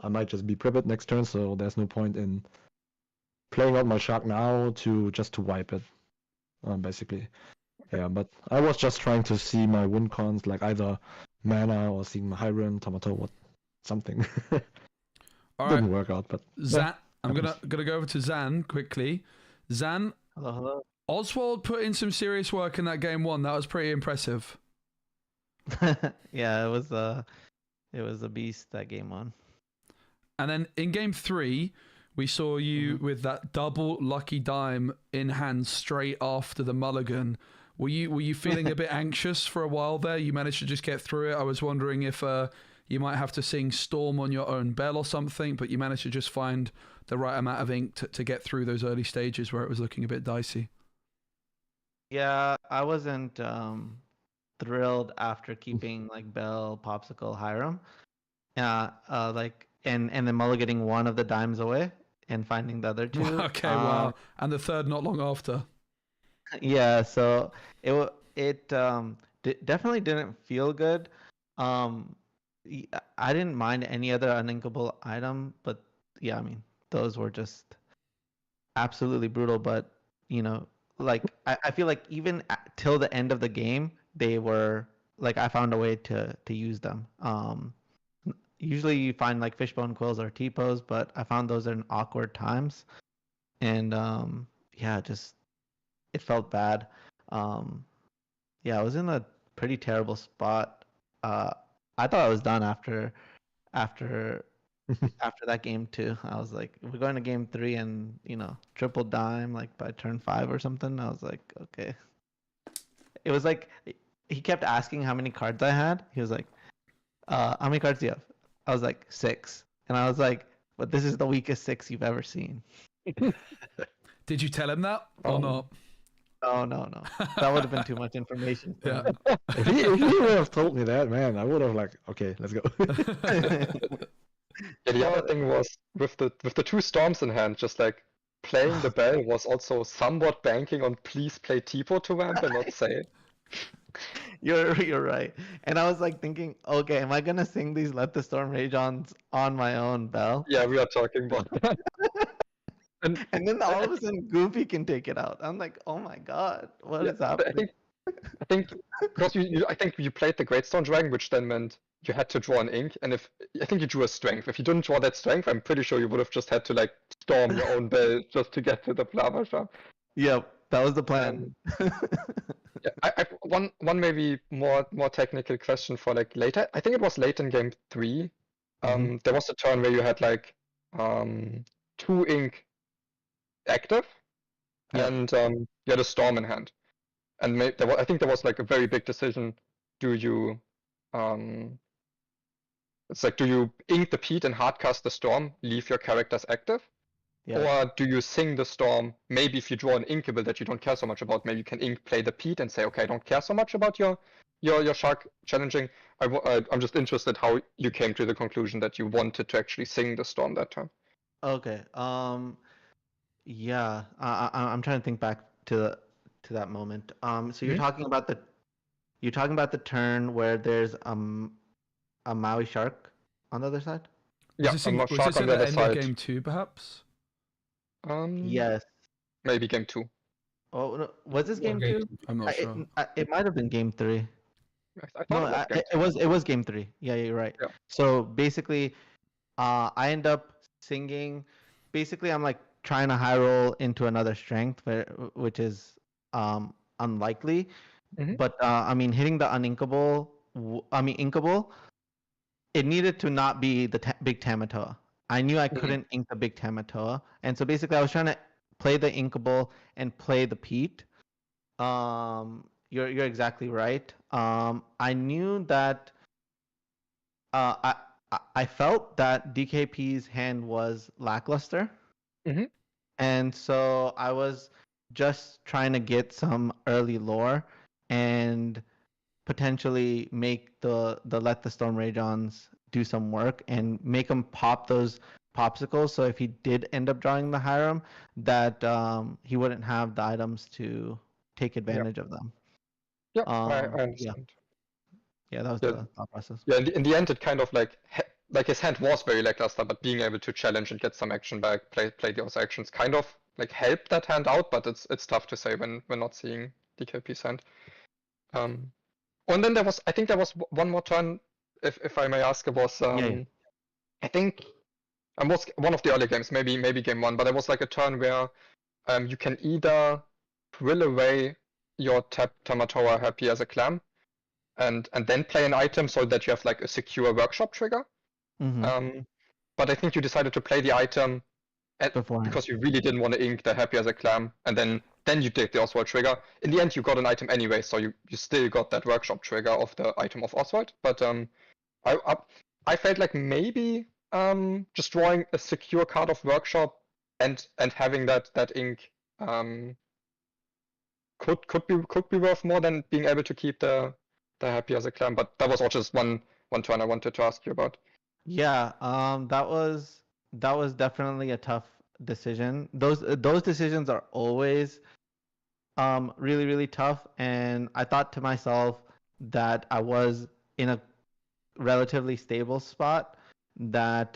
I might just be prepped next turn. So there's no point in playing out my Shark now to wipe it, basically. Yeah, but I was just trying to see my win cons, like either mana or seeing my Hiram, Tomato, something. All Didn't right. work out, but Zan, I'm gonna go over to Zan quickly. Zan, hello. Oswald put in some serious work in that game 1. That was pretty impressive. Yeah, it was a beast, that game 1. And then in game 3, we saw you with that double lucky dime in hand straight after the mulligan. Were you feeling a bit anxious for a while there? You managed to just get through it. I was wondering if you might have to sing Storm on your own bell or something, but you managed to just find the right amount of ink to get through those early stages where it was looking a bit dicey. Yeah, I wasn't thrilled after keeping like Bell, Popsicle, Hiram. Like and then mulliganing one of the dimes away and finding the other two. Okay, wow. And the third not long after. Yeah, so it definitely didn't feel good. I didn't mind any other uninkable item, but yeah, I mean those were just absolutely brutal. But like I feel like even till the end of the game, they were like I found a way to use them. Usually you find like fishbone quills or T-pose, but I found those in awkward times, and yeah, just it felt bad. Yeah, I was in a pretty terrible spot. I thought I was done after that game too. I was like, we're going to game 3 and triple dime like by turn 5 or something. I was like, okay. It was like he kept asking how many cards I had. He was like, how many cards do you have? I was like 6, and I was like, but this is the weakest 6 you've ever seen. Did you tell him that or not? No. That would have been too much information. Yeah. If he would have told me that, man, I would have like, okay, let's go. Yeah, the other thing was with the 2 storms in hand, just like playing the bell was also somewhat banking on please play Tipo to ramp and not say. You're right. And I was like thinking, okay, am I gonna sing these Let the Storm Rage on my own bell? Yeah, we are talking about that. And then all of a sudden Goofy can take it out. I'm like, oh my god, what is happening? I think because I think you played the Great Stone Dragon, which then meant you had to draw an ink, and I think you drew a strength. If you didn't draw that strength, I'm pretty sure you would have just had to like storm your own bell just to get to the Flava shop. Yep, that was the plan. Yeah, I one maybe more technical question for like later. I think it was late in game 3. There was a turn where you had like 2 ink active, and you had a storm in hand. And I think there was like a very big decision. Do you do you ink the Pete and hardcast the storm, leave your characters active? Yeah. Or do you sing the storm? Maybe if you draw an inkable that you don't care so much about, maybe you can ink play the Pete and say, okay, I don't care so much about your shark challenging. I'm just interested how you came to the conclusion that you wanted to actually sing the storm that time. Okay. Yeah. I'm trying to think back to that moment. So you're talking about the turn where there's a Maui shark on the other side? Yeah, was this at the end of game 2, perhaps? Yes. Maybe game 2. Oh, no. Was this game 2? I'm not sure. It might have been game 3. I thought it was game 3. Yeah, you're right. Yeah. So basically, I end up singing. Basically, I'm like trying to high roll into another strength, which is unlikely. But I mean, hitting the uninkable. Inkable. It needed to not be the big Tamatoa. I knew I couldn't ink the big Tamatoa, and so basically I was trying to play the inkable and play the Pete. You're exactly right. I knew that. I felt that DKP's hand was lackluster, and so I was just trying to get some early lore and potentially make the Let the Storm Rage Ons do some work and make him pop those popsicles. So if he did end up drawing the Hiram, that he wouldn't have the items to take advantage of them. Yeah, I understand. Yeah, that was the thought process. Yeah, in the end, it kind of like his hand was very lackluster, but being able to challenge and get some action back, play those actions, kind of like helped that hand out. But it's tough to say when we're not seeing DKP's hand. And then I think there was one more turn, if I may ask. It was I think it was one of the early games, maybe game 1, but it was like a turn where you can either drill away your tapped Tamatoa Happy as a clam, and then play an item so that you have like a secure workshop trigger. But I think you decided to play the item because you really didn't want to ink the Happy as a clam, and then you did the Oswald trigger. In the end, you got an item anyway, so you still got that workshop trigger of the item of Oswald. But I felt like maybe just drawing a secure card of workshop and having that ink could be worth more than being able to keep the Happy as a clam. But that was all just one turn I wanted to ask you about. Yeah, that was definitely a tough decision. Those decisions are always really really tough, and I thought to myself that I was in a relatively stable spot, that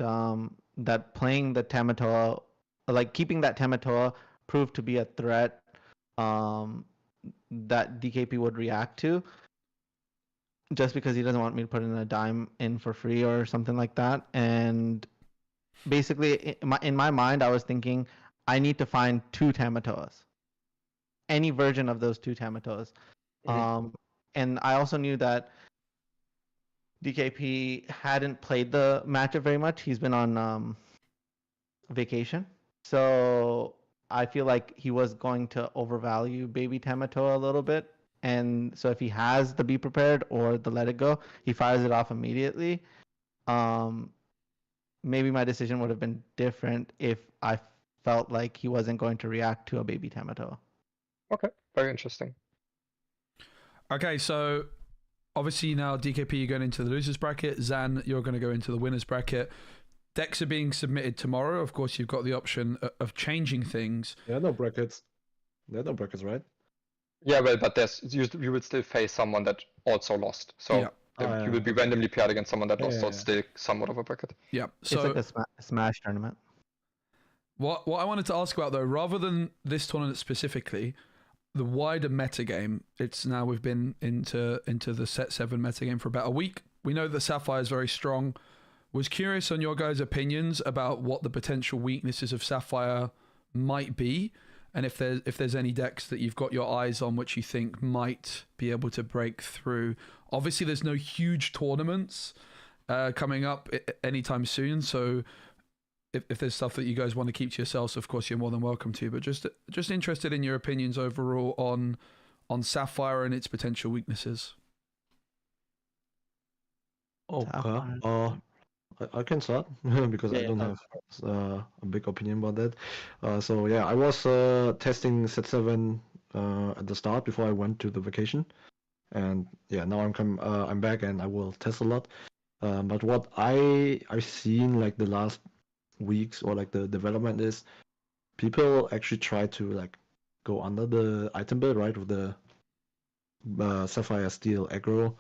playing the Tamatoa, like keeping that Tamatoa, proved to be a threat um that DKP would react to, just because he doesn't want me to put in a dime in for free or something like that. And basically, in my mind, I was thinking I need to find two Tamatoas, any version of those two Tamatoas. Mhm. And I also knew that DKP hadn't played the matchup very much. He's been on vacation, so I feel like he was going to overvalue Baby Tamatoa a little bit. And so if he has the Be Prepared or the Let It Go, he fires it off immediately. Um, Maybe my decision would have been different if I felt like he wasn't going to react to a Baby Tamatoa. Okay, very interesting. Okay, so obviously now DKP, you're going into the losers bracket. Zan, you're going to go into the winners bracket. Decks are being submitted tomorrow. Of course, you've got the option of changing things. There are no brackets. There are no brackets, right? Yeah, well, but you will still face someone that also lost. So Yeah. you will be randomly paired against someone that lost, so it's Yeah. still somewhat of a bracket. Yeah. It's So like a Smash tournament. what I wanted to ask about though, rather than this tournament specifically, the wider metagame. It's now we've been into the set 7 metagame for about a week. We know that Sapphire is very strong. Was curious on your guys' opinions about what the potential weaknesses of Sapphire might be, and if there's any decks that you've got your eyes on which you think might be able to break through. Obviously, there's no huge tournaments coming up anytime soon, so if there's stuff that you guys want to keep to yourselves, of course you're more than welcome to. But just interested in your opinions overall on Sapphire and its potential weaknesses. Okay. I can start because I don't have a big opinion about that. So yeah, I was testing set 7 at the start before I went to the vacation, and yeah, now I'm back and I will test a lot. But what I've seen like the last weeks or like the development is people actually try to like go under the item build, right, with the Sapphire Steel aggro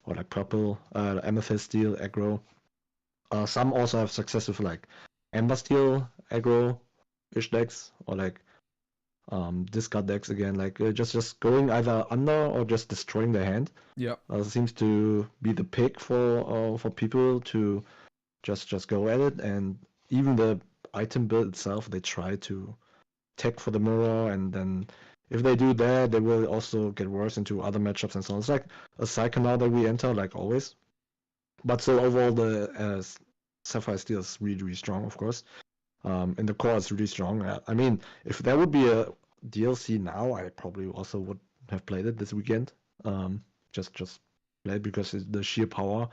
or like purple Amethyst Steel aggro. Some also have success with like Ember Steel aggro-ish decks or like discard decks again, like just going either under or just destroying their hand. Yeah, seems to be the pick for people to just go at it. And even the item build itself, they try to tech for the mirror, and then if they do that, they will also get worse into other matchups and so on. It's like a cycle now that we enter, like always. But still, overall, the Sapphire Steel is really, really strong, of course. And the core is really strong. I mean, if there would be a DLC now, I probably also would have played it this weekend. Just play it because it's the sheer power.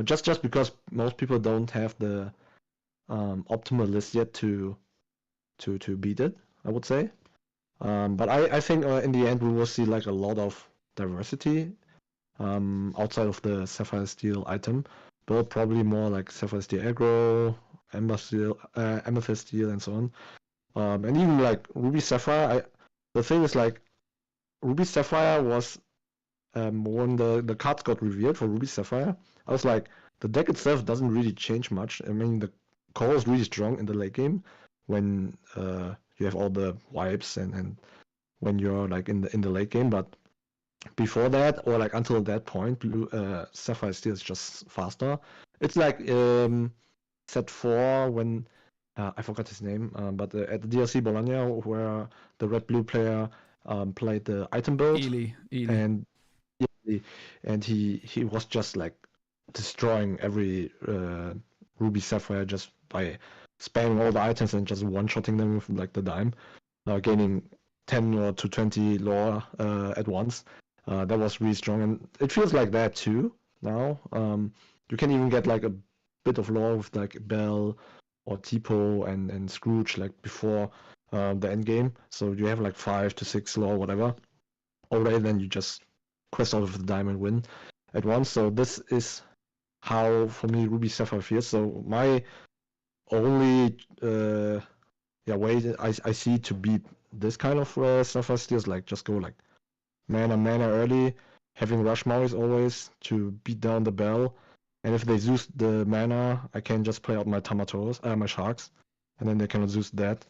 Just because most people don't have the optimal list yet to beat it, I would say. But I think in the end we will see like a lot of diversity outside of the Sapphire Steel item, but probably more like Sapphire Steel aggro, Amethyst Steel, and so on. And even like Ruby Sapphire. The thing is like Ruby Sapphire was when the cards got revealed for Ruby Sapphire, I was like, the deck itself doesn't really change much. I mean, the core is really strong in the late game when you have all the wipes and when you're like in the late game. But before that, or like until that point, Sapphire Steel is just faster. It's like set 4 when I forgot his name, but at the DLC Bologna, where the red-blue player played the item build, Ely. and he was just like destroying every Ruby Sapphire just by spamming all the items and just one-shotting them with like the dime, gaining 10 or to 20 lore at once. That was really strong, and it feels like that too now. You can even get like a bit of lore with like Bell or Tipo and Scrooge like before the end game. So you have like 5 to 6 lore, whatever. Already then you just quest out of the diamond win at once. So this is how for me Ruby Sapphire feels. So my only way I see to beat this kind of Sapphire steals, like just go like mana early, having Rush Maoris always to beat down the Bell, and if they Zeus the mana, I can just play out my Tamatoros, my Sharks, and then they cannot Zeus that.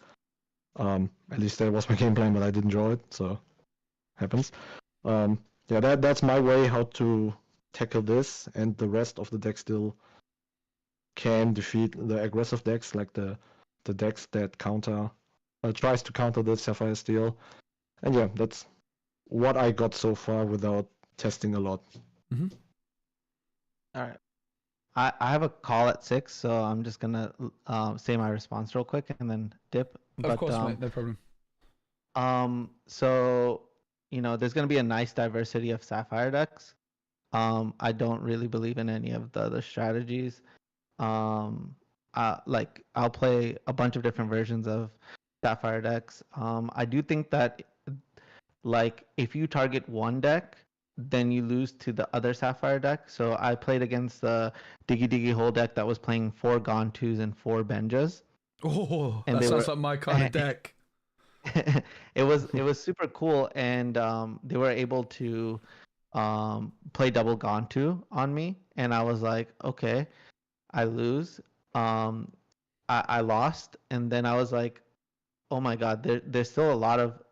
At least that was my game plan, but I didn't draw it, so happens. That's my way how to tackle this, and the rest of the deck still can defeat the aggressive decks, like the decks that tries to counter the Sapphire Steel. And yeah, that's what I got so far without testing a lot. Mm-hmm. All right. I have a call at 6, so I'm just gonna say my response real quick and then dip. Of course, mate, no problem. So there's gonna be a nice diversity of Sapphire decks. I don't really believe in any of the other strategies. Like I'll play a bunch of different versions of Sapphire decks. I do think that like if you target one deck, then you lose to the other Sapphire deck. So I played against the Diggy Hole deck that was playing 4 Gontus and 4 Benjas. Oh, and that sounds like my kind of deck. It was super cool, and they were able to play double Gontu on me, and I was like, okay, I lose. I lost, and then I was like, oh my god, there's still a lot of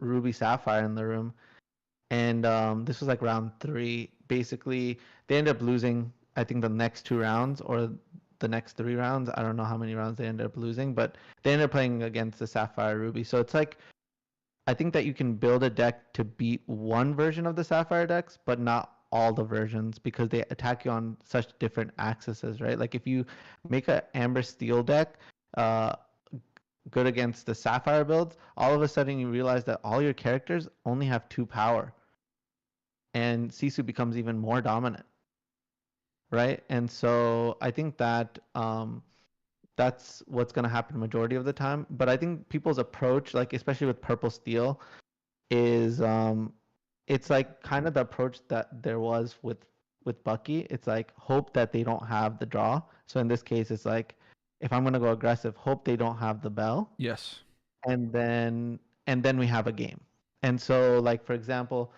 Ruby Sapphire in the room. And this was like round 3. Basically, they ended up losing, I think, the next 2 rounds or the next 3 rounds. I don't know how many rounds they ended up losing, but they ended up playing against the Sapphire Ruby. So it's like, I think that you can build a deck to beat one version of the Sapphire decks, but not all the versions, because they attack you on such different axes, right? Like if you make an Amber Steel deck good against the Sapphire builds, all of a sudden you realize that all your characters only have 2 power. And Sisu becomes even more dominant, right? And so I think that that's what's going to happen majority of the time. But I think people's approach, like especially with Purple Steel, is it's like kind of the approach that there was with Bucky. It's like hope that they don't have the draw. So in this case, it's like if I'm going to go aggressive, hope they don't have the Bell. Yes. And then we have a game. And so like for example,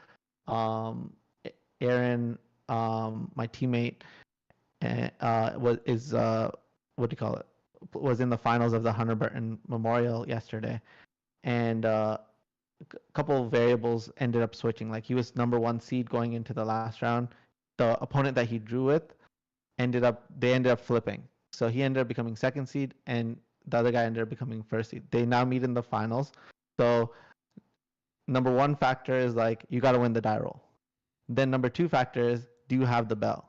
Aaron, my teammate, was in the finals of the Hunter Burton Memorial yesterday, and a couple of variables ended up switching. Like he was number 1 seed going into the last round. The opponent that he drew with ended up flipping. So he ended up becoming 2nd seed, and the other guy ended up becoming 1st seed. They now meet in the finals. So number 1 factor is like you got to win the die roll. Then number 2 factor is, do you have the Bell?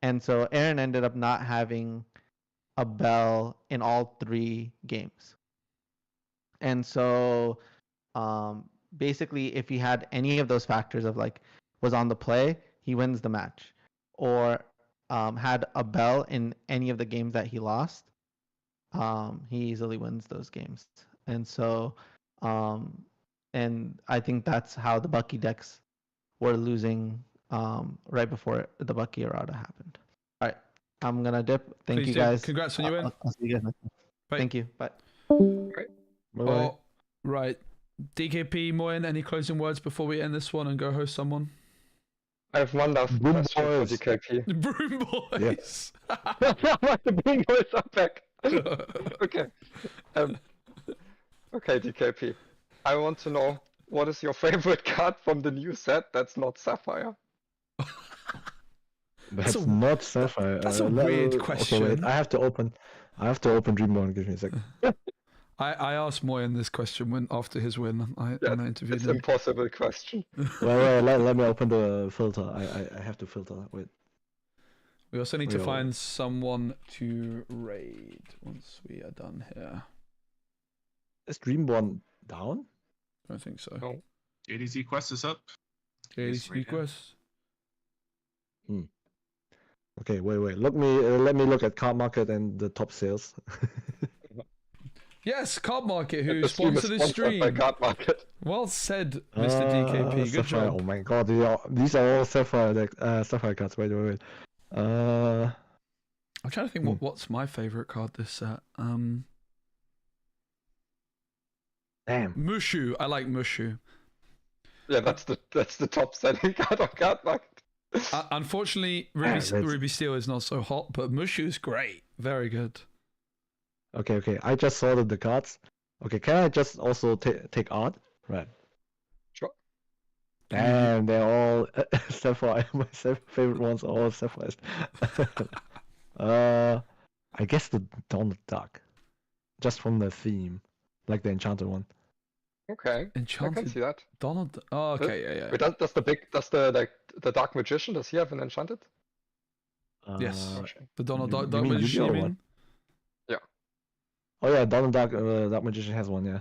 And so Aaron ended up not having a Bell in all 3 games. And so basically if he had any of those factors of like was on the play, he wins the match. Or had a Bell in any of the games that he lost, he easily wins those games. And so and I think that's how the Bucky decks were losing right before the Bucky errata happened. All right, I'm gonna dip. Thank you guys. Congrats on you win. I'll see you guys next time. Thank you. Bye. Bye. Right. DKP, Moyen, any closing words before we end this one and go host someone? I have one last question for DKP. Broom Boys! The Broom Boys are back. Okay. Okay, DKP. I want to know, what is your favorite card from the new set that's not Sapphire? That's not Sapphire. That's a weird question. Okay, wait. I have to open Dreamborn. Give me a second. I asked Moyen this question after his win. I interviewed it's him. an impossible question. Well, let me open the filter. I have to filter. Wait. We also need to find someone to raid once we are done here. Is Dreamborn down? I don't think so. No. JDC Quest is up. JDC Quest. Okay, wait. Let me look at Card Market and the top sales. Yes, Card Market, who sponsored this stream. By Card Market. Well said, Mr. DKP. Good Sapphire. job. Oh my god, these are all Sapphire cards. Wait. Uh, I'm trying to think what's my favorite card this set. damn. Mushu. I like Mushu. Yeah, that's the top selling card of card market. Unfortunately, that's- Ruby Steel is not so hot, but Mushu's great. Very good. Okay. I just sorted the cards. Okay, can I just also take art? Right. Sure. Damn, they're all Sapphire. My favorite ones are all Sapphires. I guess the Donald Duck, just from the theme, like the enchanted one. Okay, I Enchanted can see that. Donald. Oh, okay, yeah. Wait, does the Dark Magician, does he have an enchanted? Yes. Okay. The Donald you Duck mean Magician, Yu-Gi-Oh you or what? mean? Oh yeah, Donald Duck. Dark Magician has one. Yeah.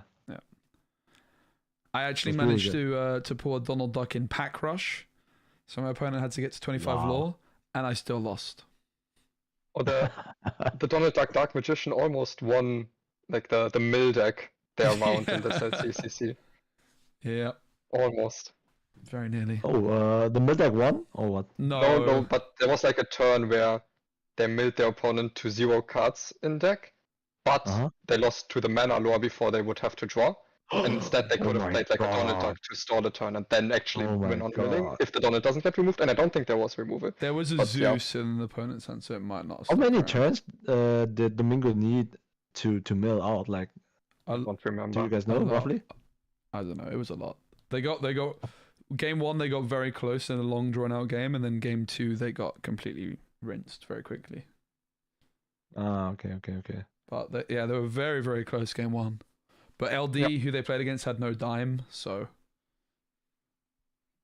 I actually That's really managed to pull a Donald Duck in Pack Rush, so my opponent had to get to 25 Wow. law, and I still lost. Or the Donald Duck Dark Magician almost won like the mill deck their round in the LCCC. Yeah, Almost. very nearly. Oh, the mid deck won or what? No, but there was like a turn where they milled their opponent to 0 cards in deck, but Uh-huh. they lost to the mana lore before they would have to draw. And instead they could Oh have my played like a Donald God. Duck to stall the turn and then actually Oh my win on milling God. if the Donald doesn't get removed, and I don't think there was removal. There was a But, yeah. Zeus in the opponent's hand, so it might not. have How stuck many around. turns did Domingo need to mill out? Like, I don't remember. do you guys know a lot. roughly? I don't know. It was a lot. They got game 1. They got very close in a long drawn out game, and then game 2 they got completely rinsed very quickly. Ah, okay. But they were very, very close game 1. But LD, who they played against, had no dime, so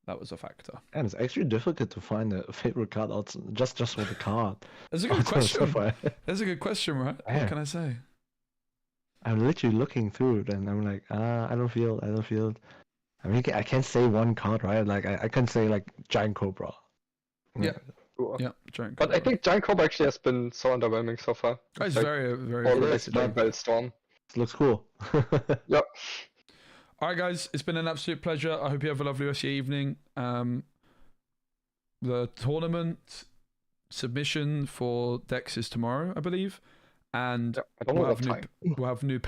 that was a factor. And it's actually difficult to find a favorite card out just for the card. That's a Oh, good it's question. Sapphire. That's a good question, right? Yeah. What can I say? I'm literally looking through it and I'm like, I don't feel it. I mean, I can't say one card, right? Like, I can say like Giant Cobra. Yeah. Sure. Yeah, Giant But I Cobra. think Giant Cobra actually has been so underwhelming so far. It's like very, very, always very the Bellstorm. It looks cool. Yep. All right, guys, it's been an absolute pleasure. I hope you have a lovely rest of your evening. The tournament submission for decks is tomorrow, I believe, and I don't know we'll what have time. we'll have new